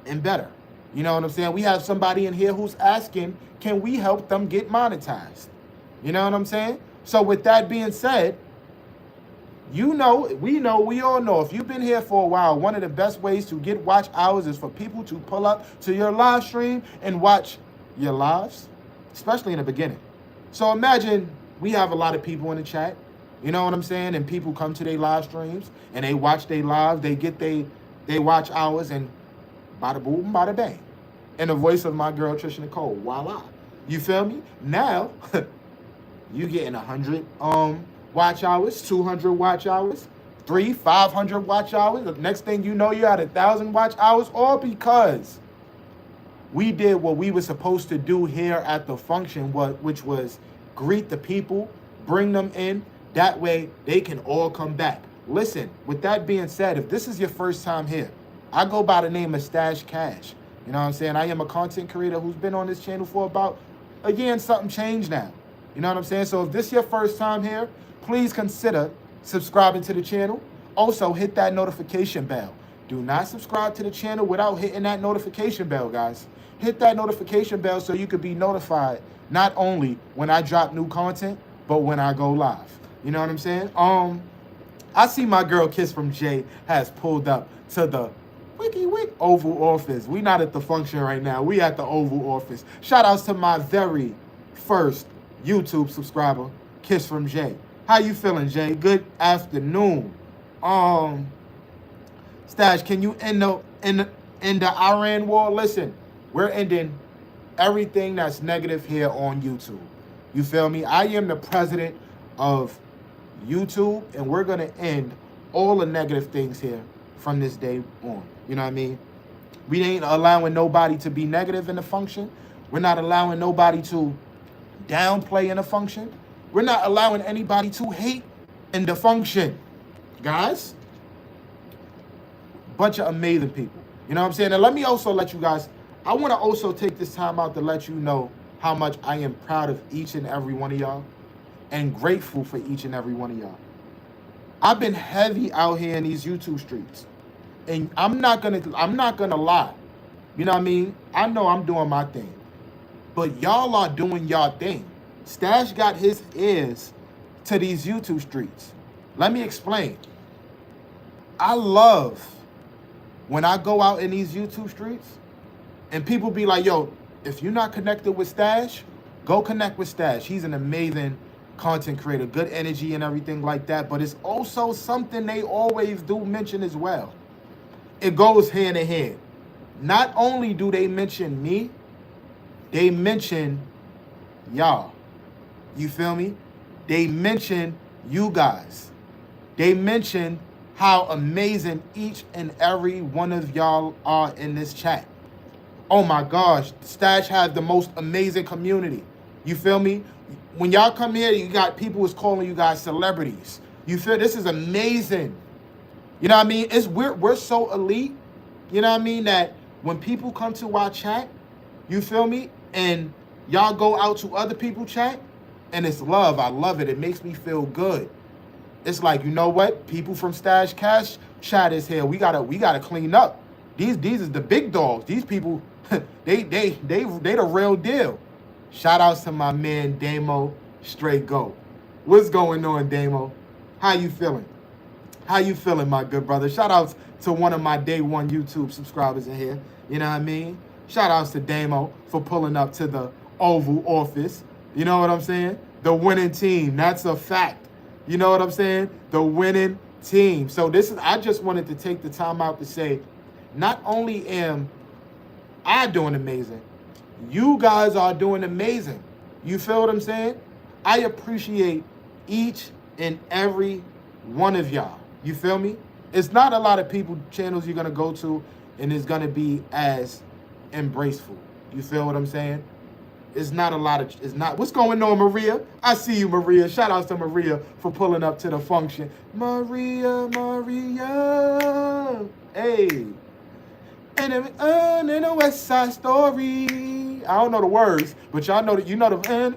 and better. You know what I'm saying? We have somebody in here who's asking, can we help them get monetized? You know what I'm saying? So with that being said, we all know, if you've been here for a while, one of the best ways to get watch hours is for people to pull up to your live stream and watch your lives, especially in the beginning. So imagine we have a lot of people in the chat, you know what I'm saying? And people come to their live streams and they watch their live, they get they watch hours, and bada boom, bada bang. In the voice of my girl, Trisha Nicole, voila. You feel me? Now, you getting 100 watch hours, 200 watch hours, 500 watch hours. The next thing you know, you had 1,000 watch hours, all because we did what we were supposed to do here at the function, which was greet the people, bring them in. That way they can all come back. Listen, with that being said, if this is your first time here, I go by the name of Stash Cash. You know what I'm saying? I am a content creator who's been on this channel for about a year and something change now. You know what I'm saying? So if this is your first time here, please consider subscribing to the channel. Also, hit that notification bell. Do not subscribe to the channel without hitting that notification bell, guys. Hit that notification bell so you can be notified not only when I drop new content, but when I go live. You know what I'm saying? I see my girl Kiss from Jay has pulled up to the Oval Office. We not at the function right now. We at the Oval Office. Shout outs to my very first YouTube subscriber, Kiss from Jay. How you feeling, Jay? Good afternoon. Stash, can you end the Iran war? Listen, we're ending everything that's negative here on YouTube. You feel me? I am the president of YouTube, and we're gonna end all the negative things here from this day on. You know what I mean? We ain't allowing nobody to be negative in the function. We're not allowing nobody to downplay in the function. We're not allowing anybody to hate in the function. Guys, bunch of amazing people. You know what I'm saying? And let me also let you guys, I want to also take this time out to let you know how much I am proud of each and every one of y'all and grateful for each and every one of y'all. I've been heavy out here in these YouTube streets. And I'm not gonna lie. You know what I mean? I know I'm doing my thing. But y'all are doing y'all thing. Stash got his ears to these YouTube streets. Let me explain. I love when I go out in these YouTube streets and people be like, yo, if you're not connected with Stash, go connect with Stash. He's an amazing content creator, good energy and everything like that. But it's also something they always do mention as well. It goes hand in hand. Not only do they mention me, they mention y'all. You feel me? They mention you guys. They mention how amazing each and every one of y'all are in this chat. Oh my gosh, Stash has the most amazing community. You feel me? When y'all come here, you got people who's calling you guys celebrities. You feel this is amazing. You know what I mean? We're so elite, you know what I mean, that when people come to our chat, you feel me? And y'all go out to other people's chat, and it's love. I love it. It makes me feel good. It's like, you know what? People from Stash Cash chat is here. We gotta clean up. These is the big dogs. These people, they the real deal. Shout outs to my man Damo Straight Go. What's going on, Damo? How you feeling? How you feeling, my good brother? Shout outs to one of my day one YouTube subscribers in here. You know what I mean? Shout outs to Damo for pulling up to the Oval Office. You know what I'm saying? The winning team. That's a fact. You know what I'm saying? The winning team. So I just wanted to take the time out to say, not only am I doing amazing, you guys are doing amazing. You feel what I'm saying? I appreciate each and every one of y'all. You feel me? It's not a lot of channels you're going to go to and it's going to be as embraceful. You feel what I'm saying? It's not. What's going on, Maria? I see you, Maria. Shout outs to Maria for pulling up to the function. Maria. Hey. And in a West Side Story. I don't know the words, but y'all know that. You know the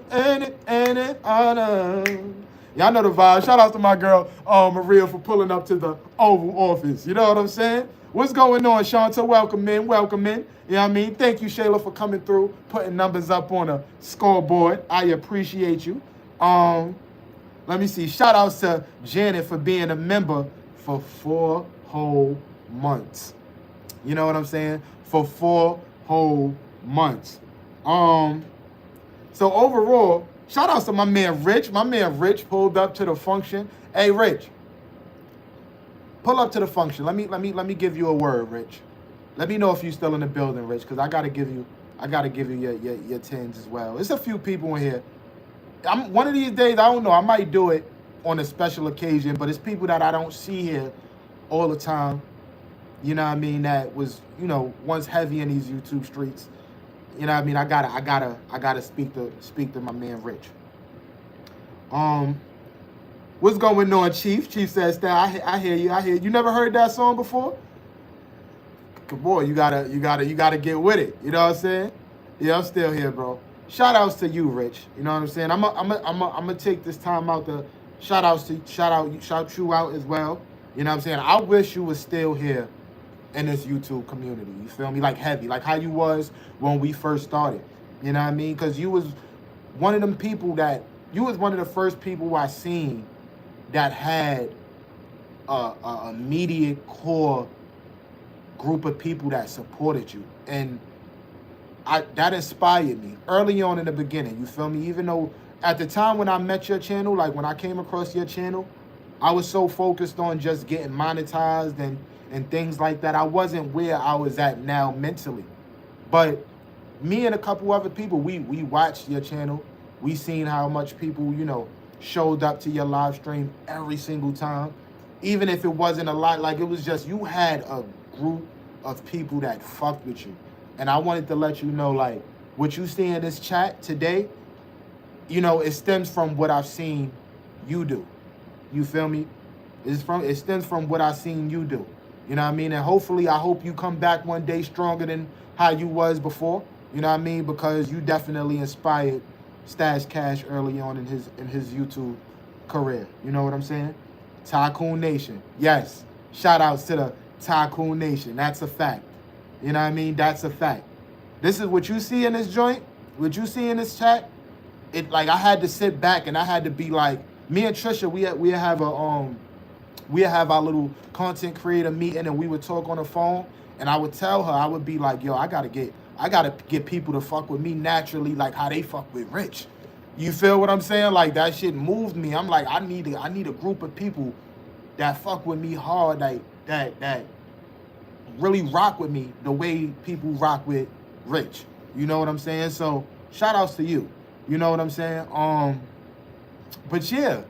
y'all know the vibe. Shout out to my girl Maria for pulling up to the Oval Office. You know what I'm saying? What's going on, Shanta? Welcome in. You know what I mean? Thank you, Shayla, for coming through, putting numbers up on a scoreboard. I appreciate you. Let me see. Shout outs to Janet for being a member for 4 whole months. You know what I'm saying? For 4 whole months. So overall, shout outs to my man Rich. My man Rich pulled up to the function. Hey, Rich, pull up to the function. Let me give you a word, Rich. Let me know if you're still in the building, Rich, because I gotta give you your tens as well. There's a few people in here. One of these days, I don't know, I might do it on a special occasion, but it's people that I don't see here all the time. You know what I mean? That was, once heavy in these YouTube streets. You know what I mean? I gotta speak to my man Rich. What's going on, Chief? Chief says that I hear you. You never heard that song before? Boy, you gotta get with it. You know what I'm saying? Yeah, I'm still here, bro. Shout outs to you, Rich. You know what I'm saying? I'm gonna take this time out to shout you out as well. You know what I'm saying? I wish you was still here in this YouTube community. You feel me? Like heavy, like how you was when we first started. You know what I mean? Because you was one of them people you was one of the first people I seen that had a immediate core group of people that supported you, and that inspired me early on in the beginning. You feel me? Even though at the time when I met your channel, like when I came across your channel, I was so focused on just getting monetized and things like that. I wasn't where I was at now mentally. But me and a couple other people, we watched your channel. We seen how much people, you know, showed up to your live stream every single time. Even if it wasn't a lot, like it was just, you had a group of people that fucked with you. And I wanted to let you know, like, what you see in this chat today, you know, it stems from what I've seen you do. You feel me? It stems from what I've seen you do. You know what I mean? And hopefully, I hope you come back one day stronger than how you was before. You know what I mean? Because you definitely inspired Stash Cash early on in his YouTube career. You know what I'm saying? Tycoon Nation. Yes. Shout outs to the Tycoon Nation. That's a fact. You know what I mean? That's a fact. This is what you see in this joint. What you see in this chat. It, like, I had to sit back and I had to be like, me and Trisha, we have our little content creator meeting, and we would talk on the phone, and I would tell her, I would be like, yo, I gotta get people to fuck with me naturally, like how they fuck with Rich. You feel what I'm saying? Like, that shit moved me. I'm like, I need a group of people that fuck with me hard, that really rock with me the way people rock with Rich. You know what I'm saying? So shout outs to you. You know what I'm saying? But yeah,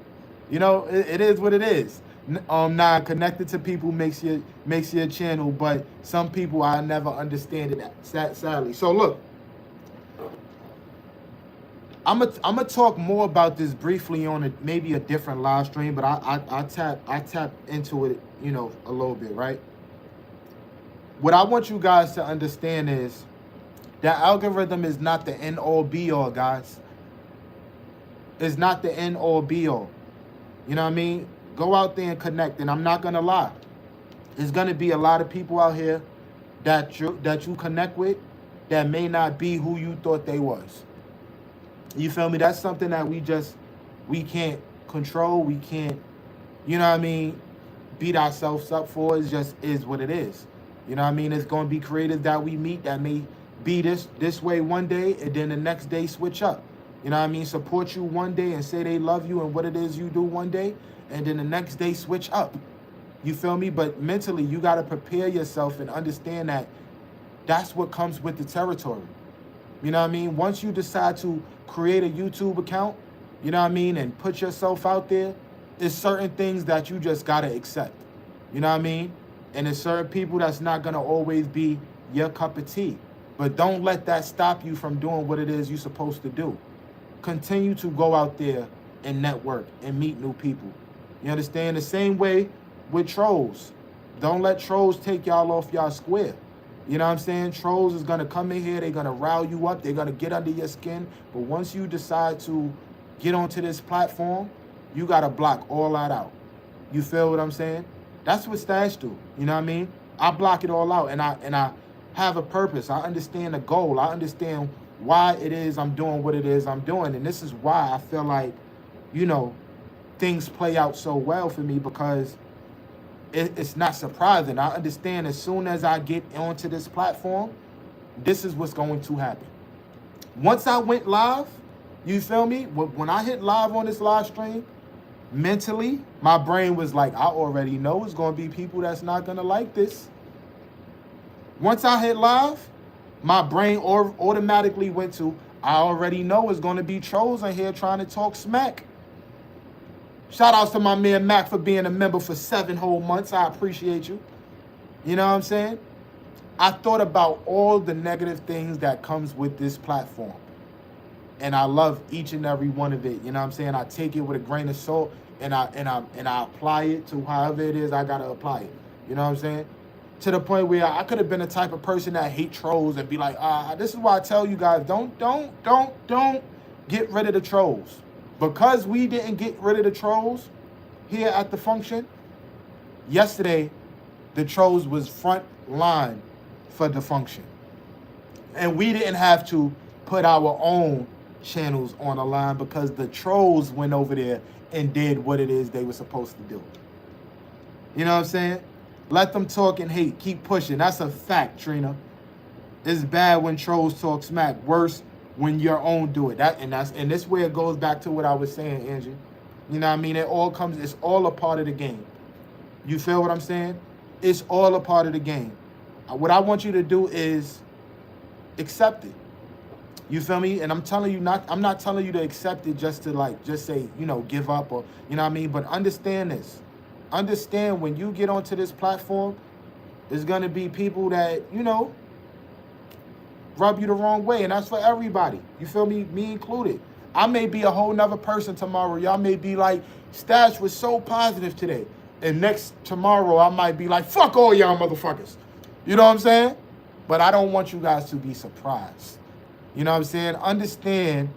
you know, it is what it is. Nah, connected to people makes your channel, but some people I never understand it, sadly. So look, I'm gonna talk more about this briefly on maybe a different live stream, but I tap into it, you know, a little bit, right? What I want you guys to understand is that algorithm is not the end all be all, guys. It's not the end all be all. You know what I mean? Go out there and connect. And I'm not gonna lie, there's gonna be a lot of people out here that you connect with that may not be who you thought they was. You feel me? That's something that we can't control. We can't, you know what I mean, beat ourselves up for. It just is what it is. You know what I mean? It's gonna be creators that we meet that may be this way one day, and then the next day switch up. You know what I mean? Support you one day and say they love you and what it is you do one day, and then the next day switch up. You feel me? But mentally, you got to prepare yourself and understand that that's what comes with the territory. You know what I mean? Once you decide to create a YouTube account, you know what I mean, and put yourself out there, there's certain things that you just got to accept. You know what I mean? And there's certain people that's not going to always be your cup of tea. But don't let that stop you from doing what it is you're supposed to do. Continue to go out there and network and meet new people. You understand? The same way with trolls. Don't let trolls take y'all off y'all square. You know what I'm saying? Trolls is going to come in here. They're going to rile you up. They're going to get under your skin. But once you decide to get onto this platform, you got to block all that out. You feel what I'm saying? That's what Stash do. You know what I mean? I block it all out, and I have a purpose. I understand the goal. I understand why it is I'm doing what it is I'm doing. And this is why I feel like, you know, things play out so well for me, because it's not surprising. I understand as soon as I get onto this platform, this is what's going to happen. Once I went live, you feel me? When I hit live on this live stream, mentally, my brain was like, I already know it's going to be people that's not going to like this. Once I hit live, my brain automatically went to, I already know it's going to be trolls in here trying to talk smack. Shout outs to my man Mac for being a member for 7 whole months. I appreciate you. You know what I'm saying? I thought about all the negative things that comes with this platform. And I love each and every one of it. You know what I'm saying? I take it with a grain of salt, and I apply it to however it is I gotta apply it. You know what I'm saying? To the point where I could have been the type of person that hate trolls and be like, this is why I tell you guys, don't get rid of the trolls. Because we didn't get rid of the trolls here at the function, yesterday, the trolls was front line for the function. And we didn't have to put our own channels on the line because the trolls went over there and did what it is they were supposed to do. You know what I'm saying? Let them talk and hate. Keep pushing. That's a fact, Trina. It's bad when trolls talk smack. Worse when your own do it. And this where it goes back to what I was saying, Angie. You know what I mean? It's all a part of the game. You feel what I'm saying? It's all a part of the game. What I want you to do is accept it. You feel me? And I'm not telling you to accept it just to just say, give up or, you know what I mean? But understand this. Understand when you get onto this platform, there's going to be people that, rub you the wrong way. And that's for everybody. You feel me? Me included. I may be a whole nother person tomorrow. Y'all may be like, Stash was so positive today. And tomorrow I might be like, fuck all y'all motherfuckers. You know what I'm saying? But I don't want you guys to be surprised. You know what I'm saying? Understand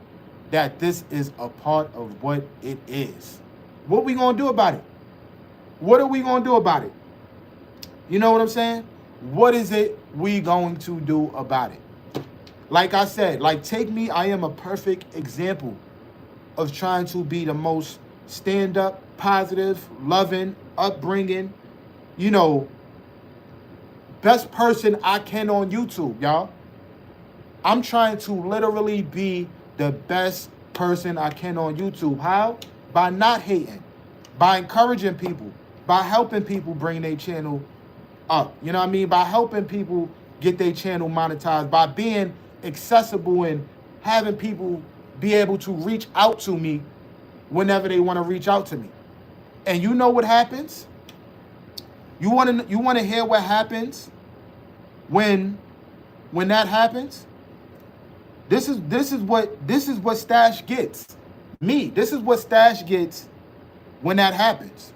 that this is a part of what it is. What we going to do about it? What are we going to do about it? You know what I'm saying? What is it we going to do about it? Like I said, take me, I am a perfect example of trying to be the most stand-up, positive, loving, upbringing, best person I can on YouTube, y'all. I'm trying to literally be the best person I can on YouTube. How? By not hating, by encouraging people, by helping people bring their channel up. You know what I mean? By helping people get their channel monetized, by being accessible and having people be able to reach out to me whenever they want to reach out to me. And you know what happens? You want to hear what happens when that happens? This is what Stash gets. Me. This is what Stash gets when that happens.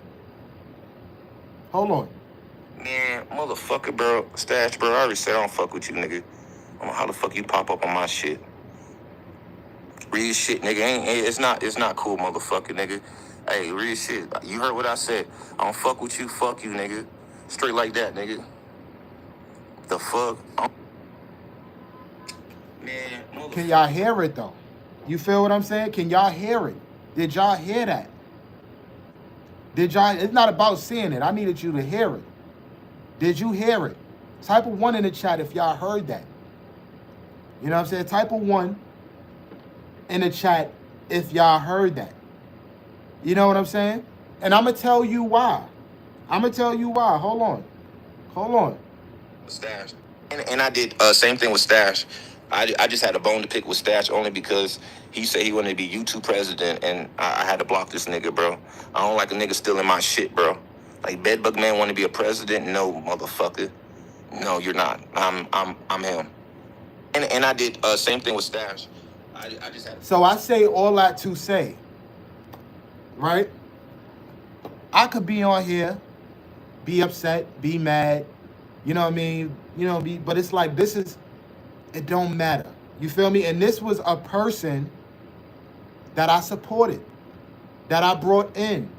Hold on. Man, motherfucker, bro. Stash, bro. I already said I don't fuck with you, nigga. I don't know how the fuck you pop up on my shit. Real shit, nigga. It's not cool, motherfucker, nigga. Hey, real shit. You heard what I said. I don't fuck with you. Fuck you, nigga. Straight like that, nigga. The fuck? Man, can y'all hear it, though? You feel what I'm saying? Can y'all hear it? Did y'all hear that? It's not about seeing it. I needed you to hear it. Did you hear it? Type of 1 in the chat if y'all heard that. You know what I'm saying? Type of 1 in the chat if y'all heard that. You know what I'm saying? And I'm going to tell you why. Hold on. Stash. And I did same thing with Stash. I just had a bone to pick with Stash only because he said he wanted to be YouTube president, and I had to block this nigga, bro. I don't like a nigga stealing my shit, bro. Like, Bedbug Man want to be a president? No, motherfucker. No, you're not. I'm him. And I did same thing with Stash. I just had. So I say all that to say, right? I could be on here, be upset, be mad, you know what I mean? But it's like it don't matter. You feel me? And this was a person that I supported, that I brought in.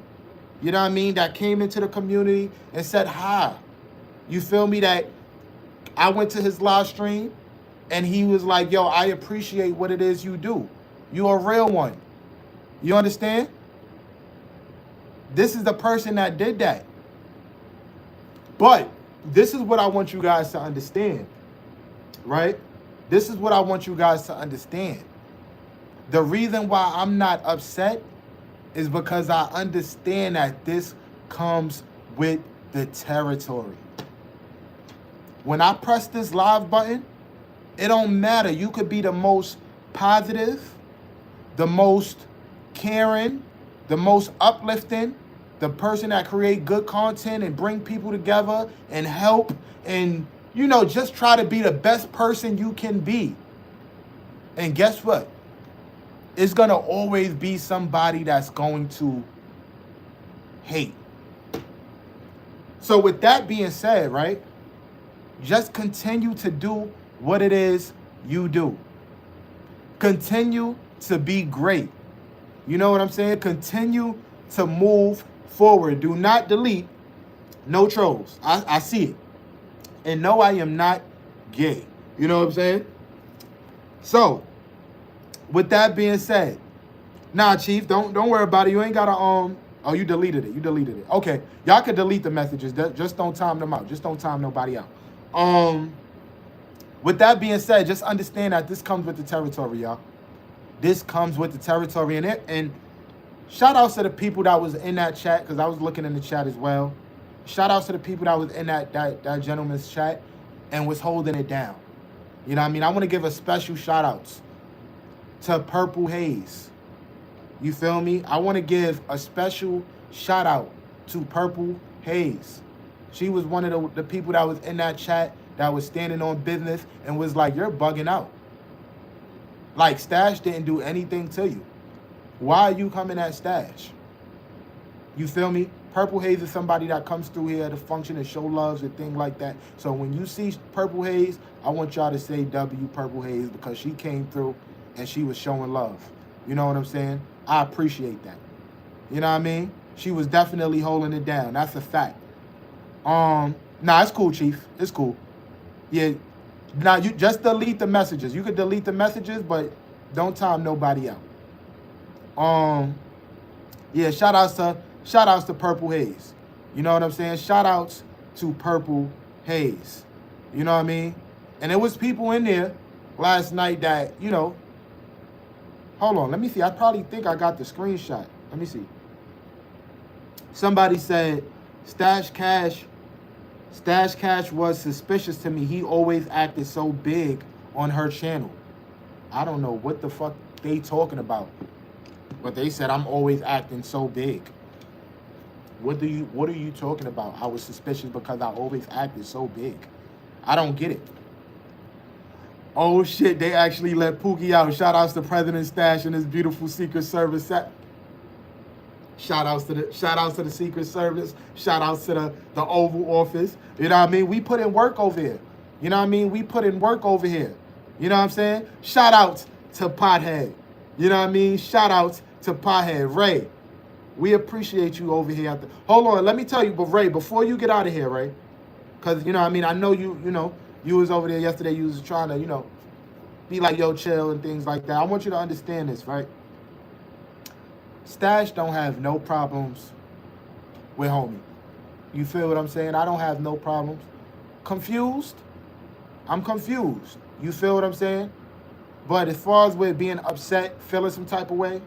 You know what I mean? That came into the community and said hi. You feel me? That I went to his live stream and he was like, yo, I appreciate what it is you do. You're a real one. You understand? This is the person that did that. But this is what I want you guys to understand, right? This is what I want you guys to understand. The reason why I'm not upset is because I understand that this comes with the territory. When I press this live button, it don't matter. You could be the most positive, the most caring, the most uplifting, the person that create good content and bring people together and help and, just try to be the best person you can be. And guess what? It's going to always be somebody that's going to hate. So with that being said, right, just continue to do what it is you do. Continue to be great. You know what I'm saying? Continue to move forward. Do not delete. No trolls. I see it. And no, I am not gay. You know what I'm saying? So, with that being said, nah, Chief, don't worry about it. You ain't gotta oh, you deleted it. Okay. Y'all can delete the messages. Just don't time them out. Just don't time nobody out. With that being said, just understand that this comes with the territory, y'all. This comes with the territory in it. And shout outs to the people that was in that chat, because I was looking in the chat as well. Shout outs to the people that was in that gentleman's chat and was holding it down. You know what I mean? I want to give a special shout outs to Purple Haze. You feel me? I want to give a special shout out to Purple Haze. She was one of the people that was in that chat that was standing on business and was like, you're bugging out. Like, Stash didn't do anything to you. Why are you coming at Stash? You feel me? Purple Haze is somebody that comes through here to function and show loves and things like that. So when you see Purple Haze, I want y'all to say W Purple Haze, because she came through and she was showing love. You know what I'm saying? I appreciate that. You know what I mean? She was definitely holding it down. That's a fact. Nah, it's cool, Chief. It's cool. Yeah. Now, you just delete the messages. You could delete the messages, but don't time nobody out. Yeah, shout outs to Purple Haze. You know what I'm saying? Shout outs to Purple Haze. You know what I mean? And there was people in there last night that, you know, hold on, let me see. I probably think I got the screenshot. Let me see. Somebody said Stash Cash was suspicious to me. He always acted so big on her channel. I don't know what the fuck they talking about. But they said I'm always acting so big. What are you talking about? I was suspicious because I always acted so big. I don't get it. Oh shit, they actually let Pookie out. Shout outs to President Stash and his beautiful Secret Service set. Shout outs to the Secret Service. Shout outs to the Oval Office. You know what I mean? We put in work over here. You know what I mean? We put in work over here. You know what I'm saying? Shout outs to Pothead. You know what I mean? Shout outs to Pothead. Ray, we appreciate you over here. Hold on, let me tell you, but Ray, before you get out of here, Ray, because, you know what I mean, I know you was over there yesterday, you was trying to, be like, yo, chill and things like that. I want you to understand this, right? Stash don't have no problems with homie. You feel what I'm saying? I don't have no problems. Confused? I'm confused. You feel what I'm saying? But as far as with being upset, feeling some type of way,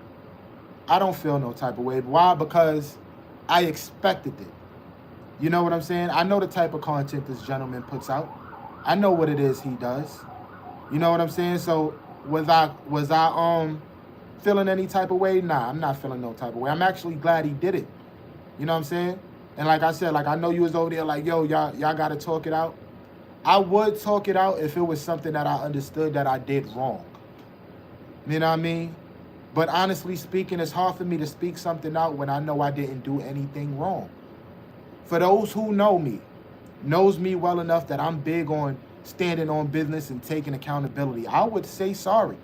I don't feel no type of way. Why? Because I expected it. You know what I'm saying? I know the type of content this gentleman puts out. I know what it is he does. You know what I'm saying? So was I feeling any type of way? Nah, I'm not feeling no type of way. I'm actually glad he did it. You know what I'm saying? And like I said, like, I know you was over there like, yo, y'all got to talk it out. I would talk it out if it was something that I understood that I did wrong. You know what I mean? But honestly speaking, it's hard for me to speak something out when I know I didn't do anything wrong. For those who know me, knows me well enough that I'm big on standing on business and taking accountability, I would say sorry.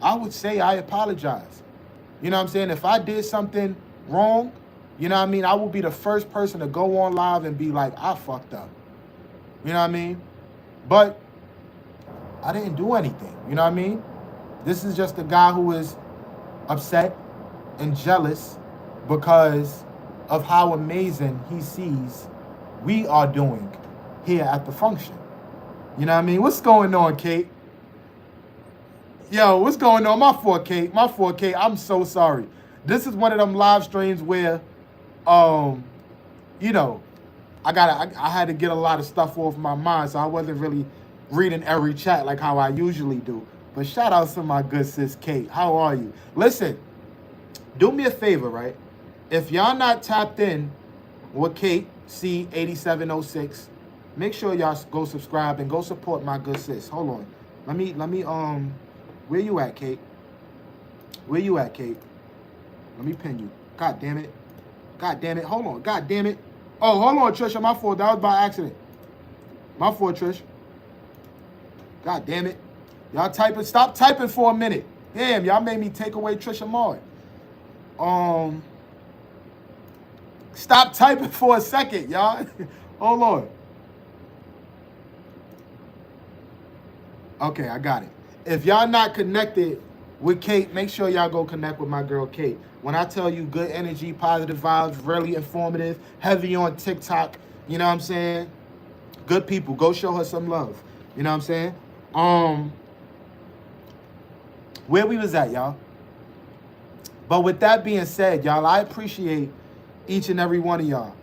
I would say I apologize. You know what I'm saying? If I did something wrong, you know what I mean, I will be the first person to go on live and be like, I fucked up. You know what I mean? But I didn't do anything. You know what I mean? This is just a guy who is upset and jealous because of how amazing he sees we are doing here at the function. You know what I mean? What's going on, Kate? Yo, what's going on? My 4K, I'm so sorry. This is one of them live streams where, I had to get a lot of stuff off my mind, so I wasn't really reading every chat like how I usually do. But shout out to my good sis, Kate. How are you? Listen, do me a favor, right? If y'all not tapped in with Kate, C8706, make sure y'all go subscribe and go support my good sis. Hold on. Let me, where you at, Kate? Where you at, Kate? Let me pin you. God damn it. Hold on. God damn it. Oh, hold on, Trisha. My fault. That was by accident. My fault, Trish. God damn it. Y'all typing. Stop typing for a minute. Damn, y'all made me take away Trisha Mard. Stop typing for a second, y'all. Hold on. Okay, I got it. If y'all not connected with Kate, make sure y'all go connect with my girl Kate. When I tell you good energy, positive vibes, really informative, heavy on TikTok, you know what I'm saying? Good people, go show her some love. You know what I'm saying? Where we was at, y'all. But with that being said, y'all, I appreciate each and every one of y'all.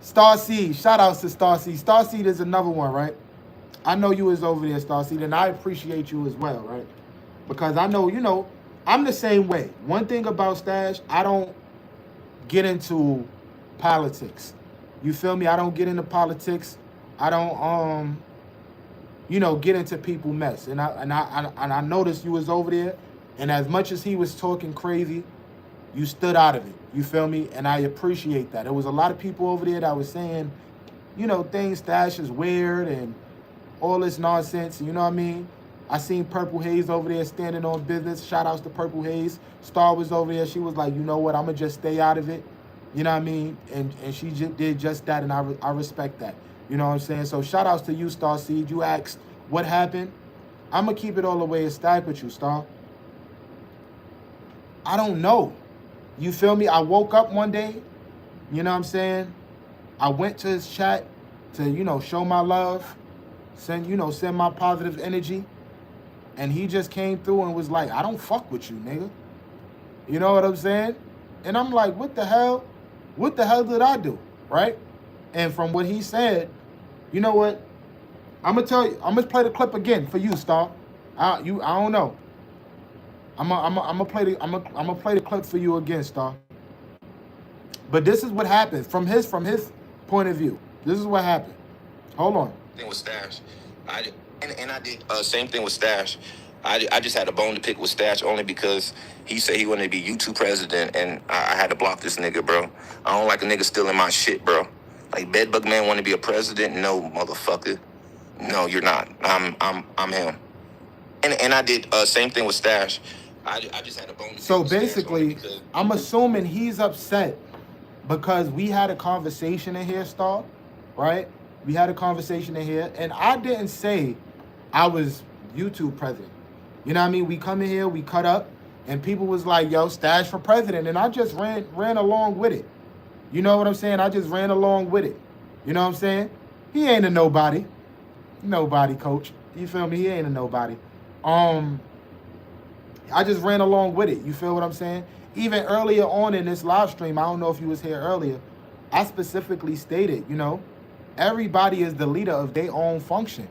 Starseed, shout outs to Starseed. Starseed is another one, right? I know you was over there, Starseed, and I appreciate you as well, right? Because I know, I'm the same way. One thing about Stash, I don't get into politics. You feel me? I don't get into politics. I don't get into people mess. And I noticed you was over there, and as much as he was talking crazy, you stood out of it. You feel me? And I appreciate that. There was a lot of people over there that was saying, things Stash is weird and all this nonsense. You know what I mean? I seen Purple Haze over there standing on business. Shout outs to Purple Haze. Star was over there. She was like, you know what? I'm going to just stay out of it. You know what I mean? And she did just that, and I respect that. You know what I'm saying? So shout outs to you, Starseed. You asked what happened. I'm going to keep it all the way a stack with you, Star. I don't know. You feel me? I woke up one day, you know what I'm saying? I went to his chat to, show my love, send my positive energy. And he just came through and was like, I don't fuck with you, nigga. You know what I'm saying? And I'm like, what the hell? What the hell did I do? Right? And from what he said, you know what? I'm gonna tell you, I'm gonna play the clip again for you, Star. I don't know. I'm gonna play the clip for you again, Star. But this is what happened from his point of view. This is what happened. Hold on. Thing with Stash, I did same thing with Stash. I just had a bone to pick with Stash only because he said he wanted to be YouTube president, and I had to block this nigga, bro. I don't like a nigga stealing my shit, bro. Like Bedbug Man want to be a president? No, motherfucker. No, you're not. I'm him. And I did same thing with Stash. I just had a bone to pick So with Stash basically, because I'm assuming he's upset because we had a conversation in here, Star, right? We had a conversation in here, and I didn't say I was YouTube president. You know what I mean? We come in here, we cut up, and people was like, yo, Stash for president, and I just ran along with it. You know what I'm saying? I just ran along with it. You know what I'm saying? He ain't a nobody. Nobody, coach. You feel me? He ain't a nobody. I just ran along with it. You feel what I'm saying? Even earlier on in this live stream, I don't know if you was here earlier, I specifically stated, everybody is the leader of their own function.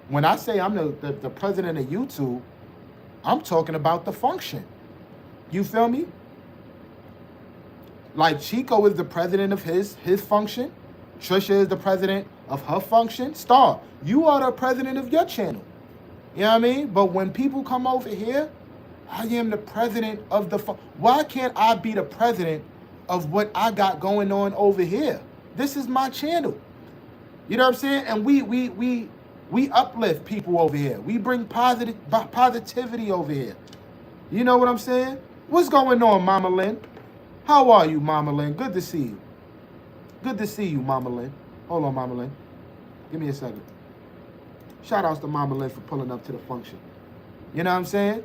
When I say I'm the president of YouTube, I'm talking about the function. You feel me? Like Chico is the president of his function. Trisha is the president of her function. Star, you are the president of your channel. You know what I mean? But when people come over here, I am the president of the... Why can't I be the president of what I got going on over here? This is my channel. You know what I'm saying? And we uplift people over here. We bring positivity over here. You know what I'm saying? What's going on, Mama Lynn? How are you, Mama Lynn? Good to see you. Good to see you, Mama Lynn. Hold on, Mama Lynn. Give me a second. Shout outs to Mama Lynn for pulling up to the function. You know what I'm saying?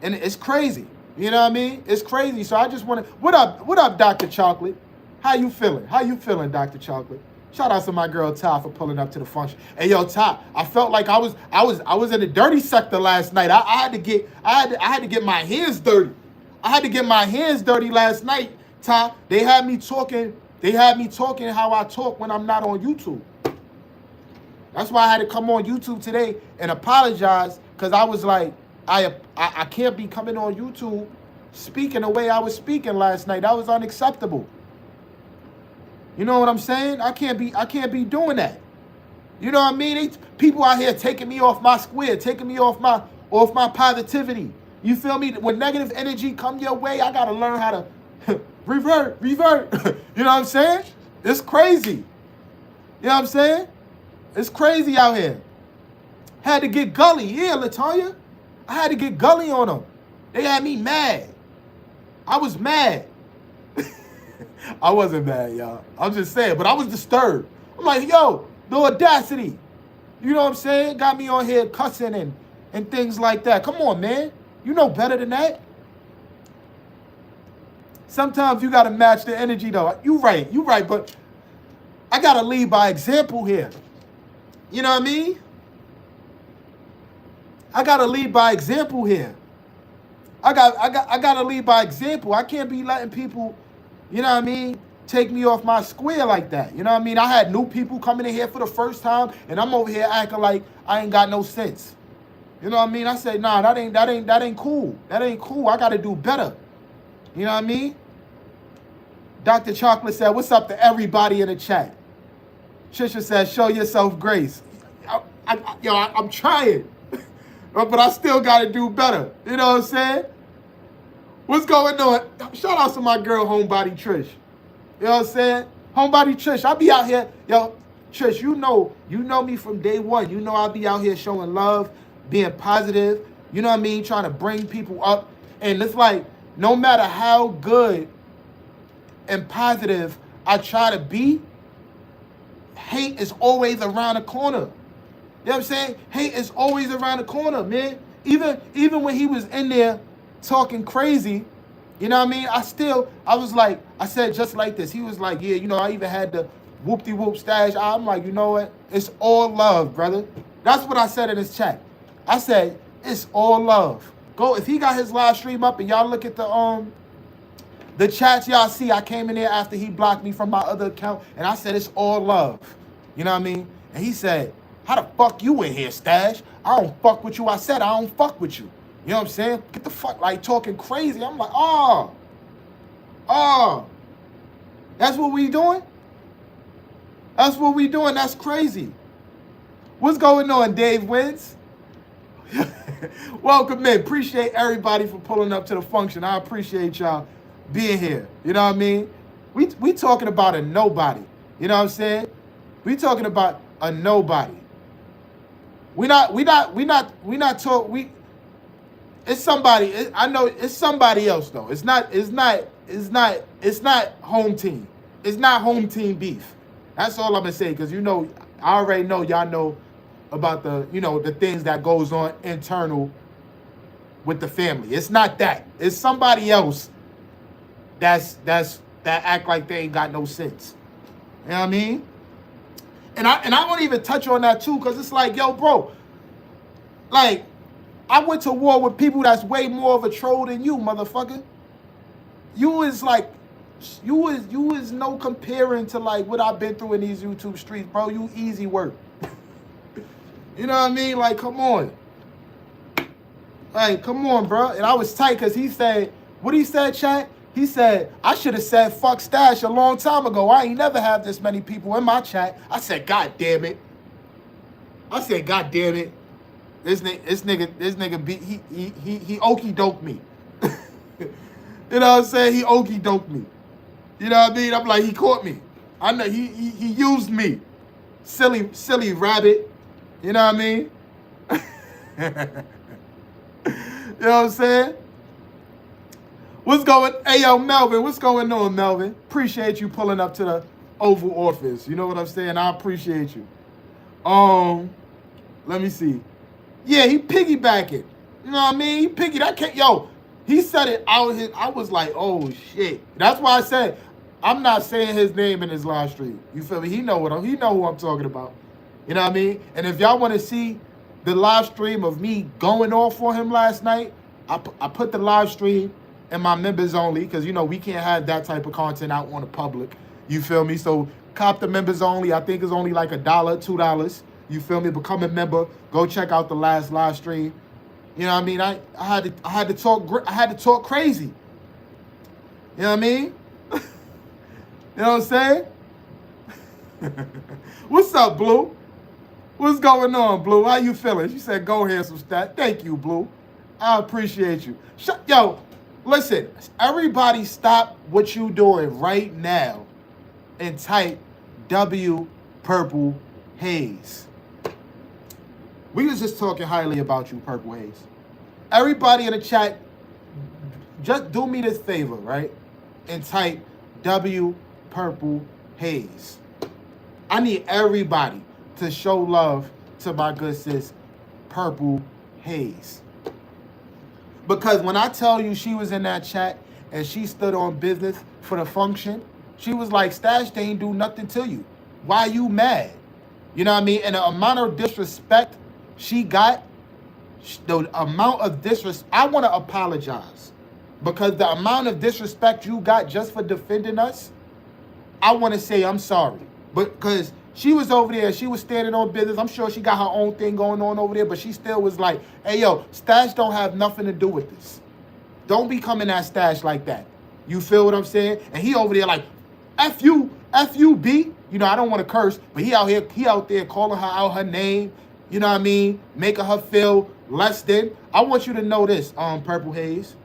And it's crazy. You know what I mean? It's crazy. So I just want to... What up, Dr. Chocolate? How you feeling? How you feeling, Dr. Chocolate? Shout out to my girl Ty for pulling up to the function. Hey, yo, Ty, I felt like I was in the dirty sector last night. I had to get my hands dirty. I had to get my hands dirty last night, Ty. They had me talking how I talk when I'm not on YouTube. That's why I had to come on YouTube today and apologize, because I was like, I can't be coming on YouTube speaking the way I was speaking last night. That was unacceptable. You know what I'm saying? I can't be doing that. You know what I mean? People out here taking me off my square, taking me off my positivity. You feel me? When negative energy come your way, I gotta learn how to revert. You know what I'm saying? It's crazy. You know what I'm saying? It's crazy out here. Had to get gully. Yeah, Latonya. I had to get gully on them. They had me mad. I was mad. I wasn't mad, y'all. I'm just saying, but I was disturbed. I'm like, yo, the audacity. You know what I'm saying? Got me on here cussing and things like that. Come on, man. You know better than that. Sometimes you got to match the energy, though. You right, but I got to lead by example here. You know what I mean? I gotta lead by example here. I gotta lead by example. I can't be letting people, you know what I mean, take me off my square like that. You know what I mean? I had new people coming in here for the first time, and I'm over here acting like I ain't got no sense. You know what I mean? I said, nah, that ain't cool. That ain't cool. I gotta do better. You know what I mean? Dr. Chocolate said, what's up to everybody in the chat? Trisha said, show yourself grace. I'm trying, but I still gotta do better. You know what I'm saying? What's going on? Shout out to my girl, Homebody Trish. You know what I'm saying? Homebody Trish, I be out here. Yo, Trish, you know me from day one. You know I be out here showing love, being positive. You know what I mean? Trying to bring people up. And it's like, no matter how good and positive I try to be, hate is always around the corner. You know what I'm saying? Hate is always around the corner, man. Even when he was in there talking crazy, you know what I mean? I said just like this. He was like, yeah, you know, I even had the whoop-de-whoop stash. I'm like, you know what? It's all love, brother. That's what I said in his chat. I said, it's all love. Go, if he got his live stream up and y'all look at the chats y'all see, I came in there after he blocked me from my other account, and I said, it's all love. You know what I mean? And he said, how the fuck you in here, Stash? I don't fuck with you. I said, I don't fuck with you. You know what I'm saying? Get the fuck, like, talking crazy. I'm like, that's what we doing? That's what we doing? That's crazy. What's going on, Dave Wins? Welcome in. Appreciate everybody for pulling up to the function. I appreciate y'all being here. You know what I mean? We talking about a nobody. You know what I'm saying? We talking about a nobody. It's somebody. I know it's somebody else though. It's not home team. It's not home team beef. That's all I'm gonna say, because you know, I already know y'all know about the things that goes on internal with the family. It's not that. It's somebody else that act like they ain't got no sense. You know what I mean? And I won't even touch on that too, because it's like, yo, bro, like, I went to war with people that's way more of a troll than you, motherfucker. You is no comparing to like what I've been through in these YouTube streets, bro. You easy work. You know what I mean? Like, come on. Like, come on, bro. And I was tight because he said, what he said, chat? He said, I should have said fuck Stash a long time ago. I ain't never had this many people in my chat. I said, God damn it. This nigga beat, he okey doke me. You know what I'm saying? He okey doke me. You know what I mean? I'm like, he caught me. I know he used me. Silly rabbit. You know what I mean? You know what I'm saying? Hey yo, Melvin, what's going on, Melvin? Appreciate you pulling up to the Oval Office. You know what I'm saying? I appreciate you. Let me see. Yeah, he piggybacking. You know what I mean? He said it out here. I was like, oh shit. That's why I said I'm not saying his name in his live stream. You feel me? He know who I'm talking about. You know what I mean? And if y'all want to see the live stream of me going off on him last night, I put the live stream in my members only, because you know we can't have that type of content out on the public. You feel me? So cop the members only. I think it's only like $1, $2. You feel me? Become a member. Go check out the last live stream. You know what I mean? I had to talk crazy. You know what I mean? You know what I'm saying? What's up, Blue? What's going on, Blue? How you feeling? She said, go ahead, some stat. Thank you, Blue. I appreciate you. Yo, listen, everybody stop what you doing right now and type W Purple Haze. We was just talking highly about you, Purple Haze. Everybody in the chat, just do me this favor, right? And type W Purple Haze. I need everybody to show love to my good sis, Purple Haze. Because when I tell you she was in that chat and she stood on business for the function, she was like, Stash, they ain't do nothing to you. Why you mad? You know what I mean? And the amount of disrespect she got, The amount of disrespect, I want to apologize. Because the amount of disrespect you got just for defending us, I want to say I'm sorry. But because she was over there, she was standing on business. I'm sure she got her own thing going on over there, but she still was like, hey, yo, Stash don't have nothing to do with this. Don't be coming at Stash like that. You feel what I'm saying? And he over there like, F you, B. You know, I don't want to curse, but he out there calling her out her name. You know what I mean? Making her feel less than. I want you to know this, Purple Haze.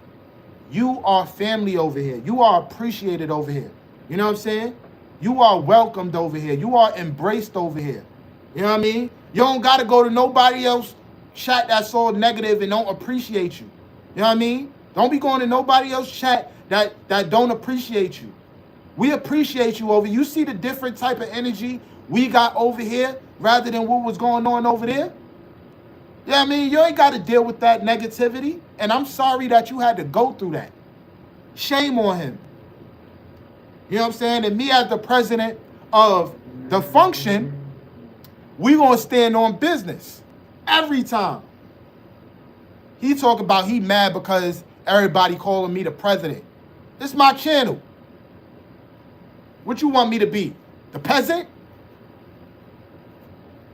You are family over here. You are appreciated over here. You know what I'm saying? You are welcomed over here. You are embraced over here. You know what I mean? You don't got to go to nobody else chat that's all negative and don't appreciate you. You know what I mean? Don't be going to nobody else chat that don't appreciate you. We appreciate you over. You see the different type of energy we got over here rather than what was going on over there? You know what I mean? You ain't got to deal with that negativity. And I'm sorry that you had to go through that. Shame on him. You know what I'm saying? And me as the president of the function, we gonna stand on business every time. He talk about he mad because everybody calling me the president. This is my channel. What you want me to be? The peasant?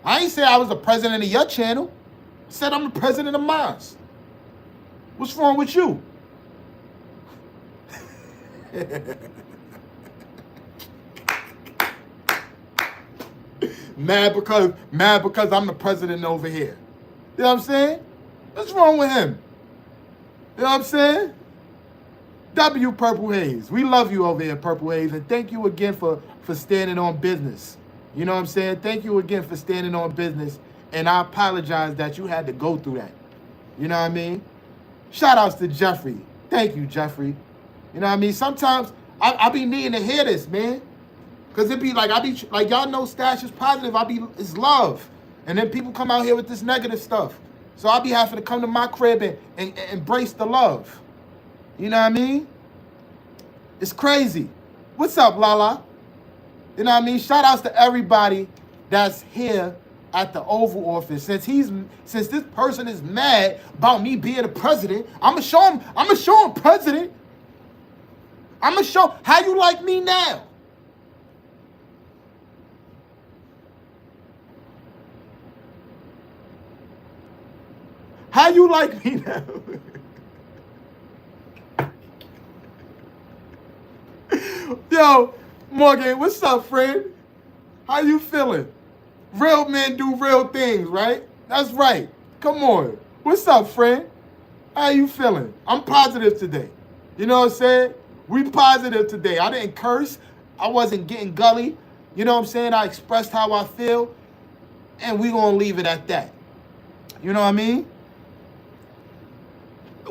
I ain't say I was the president of your channel. I said I'm the president of mine. What's wrong with you? Mad because I'm the president over here. You know what I'm saying? What's wrong with him? You know what I'm saying? W Purple Haze. We love you over here, Purple Haze, and thank you again for standing on business. You know what I'm saying? Thank you again for standing on business, and I apologize that you had to go through that. You know what I mean? Shout outs to Jeffrey. Thank you, Jeffrey. You know what I mean? Sometimes I be needing to hear this, man. Because it be like, y'all know Stash is positive. It's love. And then people come out here with this negative stuff. So I be having to come to my crib and embrace the love. You know what I mean? It's crazy. What's up, Lala? You know what I mean? Shout outs to everybody that's here at the Oval Office. Since this person is mad about me being the president, I'ma show him president. I'ma show how you like me now. How you like me now? Yo, Morgan, what's up, friend? How you feeling? Real men do real things, right? That's right. Come on. What's up, friend? How you feeling? I'm positive today. You know what I'm saying? We positive today. I didn't curse. I wasn't getting gully. You know what I'm saying? I expressed how I feel. And we gonna leave it at that. You know what I mean?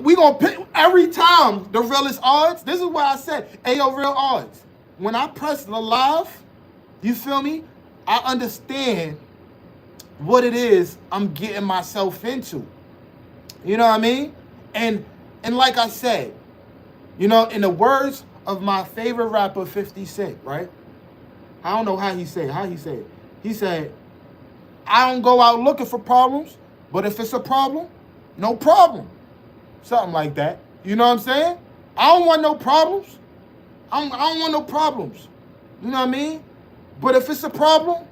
We gonna pick every time the realest odds. This is why I said, Ayo, real odds. When I press the live, you feel me? I understand what it is I'm getting myself into. You know what I mean? And like I said, you know, in the words of my favorite rapper, 50 Cent, right? I don't know how he said it. He said, I don't go out looking for problems, but if it's a problem, no problem. Something like that. You know what I'm saying? I don't want no problems. I don't want no problems. You know what I mean? But if it's a problem,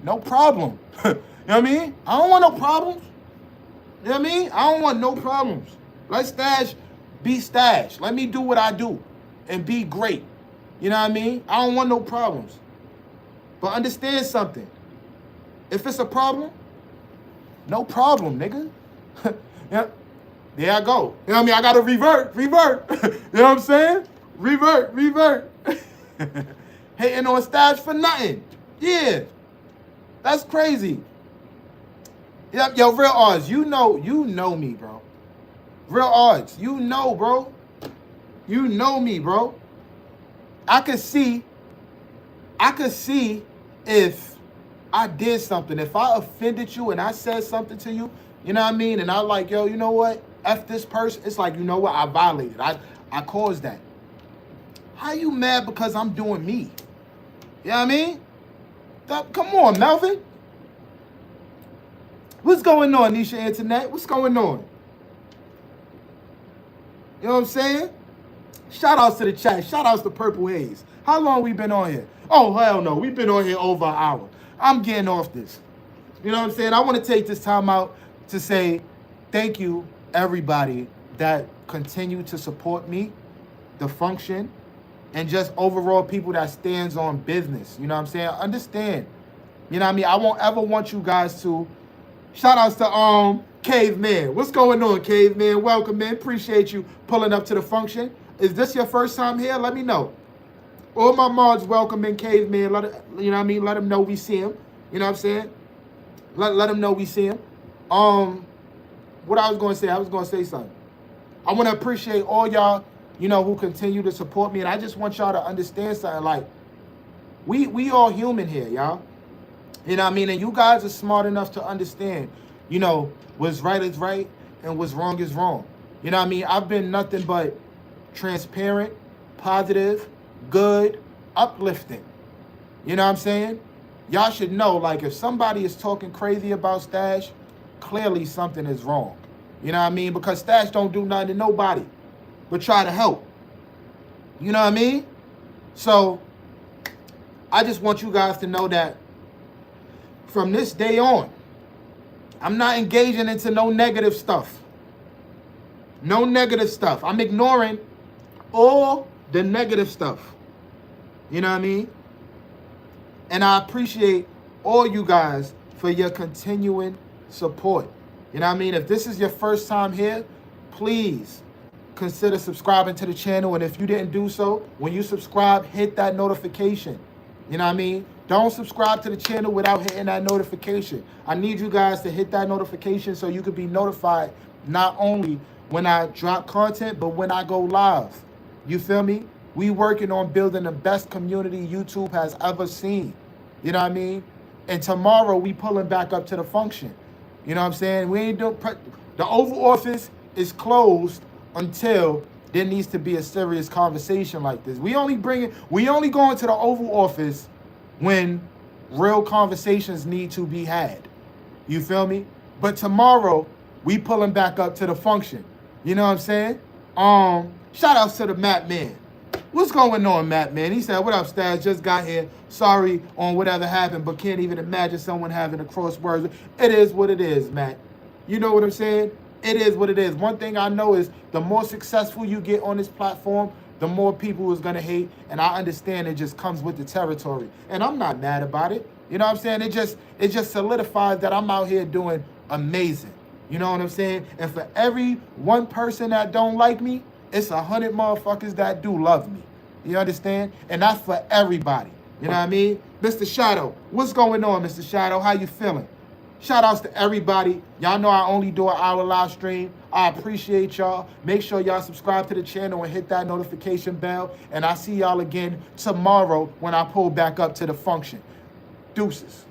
no problem. You know what I mean? I don't want no problems. You know what I mean? I don't want no problems. Let Stash be Stash. Let me do what I do and be great. You know what I mean? I don't want no problems. But understand something. If it's a problem, no problem, nigga. Yeah. There I go. You know what I mean? I got to revert. You know what I'm saying? Revert. Hating on Stash for nothing. Yeah. That's crazy. Yep, yo, real odds. You know me, bro. Real odds. You know, bro. You know me, bro. I could see if I did something. If I offended you and I said something to you, you know what I mean? And I like, yo, you know what? F this person. It's like, you know what? I violated. I caused that. How you mad because I'm doing me? You know what I mean? Come on, Melvin. What's going on, Nisha Internet? What's going on? You know what I'm saying? Shout outs to the chat. Shout outs to Purple Haze. How long we been on here? Oh, hell no. We've been on here over an hour. I'm getting off this. You know what I'm saying? I want to take this time out to say thank you, everybody that continue to support me, the function, and just overall people that stands on business. You know what I'm saying? Understand. You know what I mean? I won't ever want you guys to. Shout outs to Caveman. What's going on, Caveman? Welcome, man. Appreciate you pulling up to the function. Is this your first time here? Let me know. All my mods welcome in, Caveman. You know what I mean? Let them know we see him. You know what I'm saying? Let them know we see him. What I was going to say something. I want to appreciate all y'all, you know, who continue to support me. And I just want y'all to understand something. Like, we all human here, y'all. You know what I mean? And you guys are smart enough to understand, you know, what's right is right and what's wrong is wrong. You know what I mean? I've been nothing but transparent, positive, good, uplifting. You know what I'm saying? Y'all should know, like, if somebody is talking crazy about Stash, clearly something is wrong. You know what I mean? Because Stash don't do nothing to nobody but try to help. You know what I mean? So I just want you guys to know that from this day on, I'm not engaging into no negative stuff. No negative stuff. I'm ignoring all the negative stuff. You know what I mean? And I appreciate all you guys for your continuing support. You know what I mean? If this is your first time here, please consider subscribing to the channel. And if you didn't do so, when you subscribe, hit that notification. You know what I mean? Don't subscribe to the channel without hitting that notification. I need you guys to hit that notification so you can be notified not only when I drop content, but when I go live. You feel me? We working on building the best community YouTube has ever seen. You know what I mean? And tomorrow we pulling back up to the function. You know what I'm saying? We ain't doing the Oval Office is closed until there needs to be a serious conversation like this. We only going to the Oval Office when real conversations need to be had. You feel me? But tomorrow we pulling back up to the function. You know what I'm saying? Shout outs to the Matt Man. What's going on, Matt Man? He said, what up, Stash? Just got here. Sorry on whatever happened, but can't even imagine someone having a crosswords. It is what it is, Matt. You know what I'm saying? It is what it is. One thing I know is the more successful you get on this platform, the more people is going to hate. And I understand it just comes with the territory. And I'm not mad about it. You know what I'm saying? It just solidifies that I'm out here doing amazing. You know what I'm saying? And for every one person that don't like me, it's 100 motherfuckers that do love me. You understand? And that's for everybody. You know what I mean? Mr. Shadow, what's going on, Mr. Shadow? How you feeling? Shout outs to everybody. Y'all know I only do an hour live stream. I appreciate y'all. Make sure y'all subscribe to the channel and hit that notification bell. And I'll see y'all again tomorrow when I pull back up to the function. Deuces.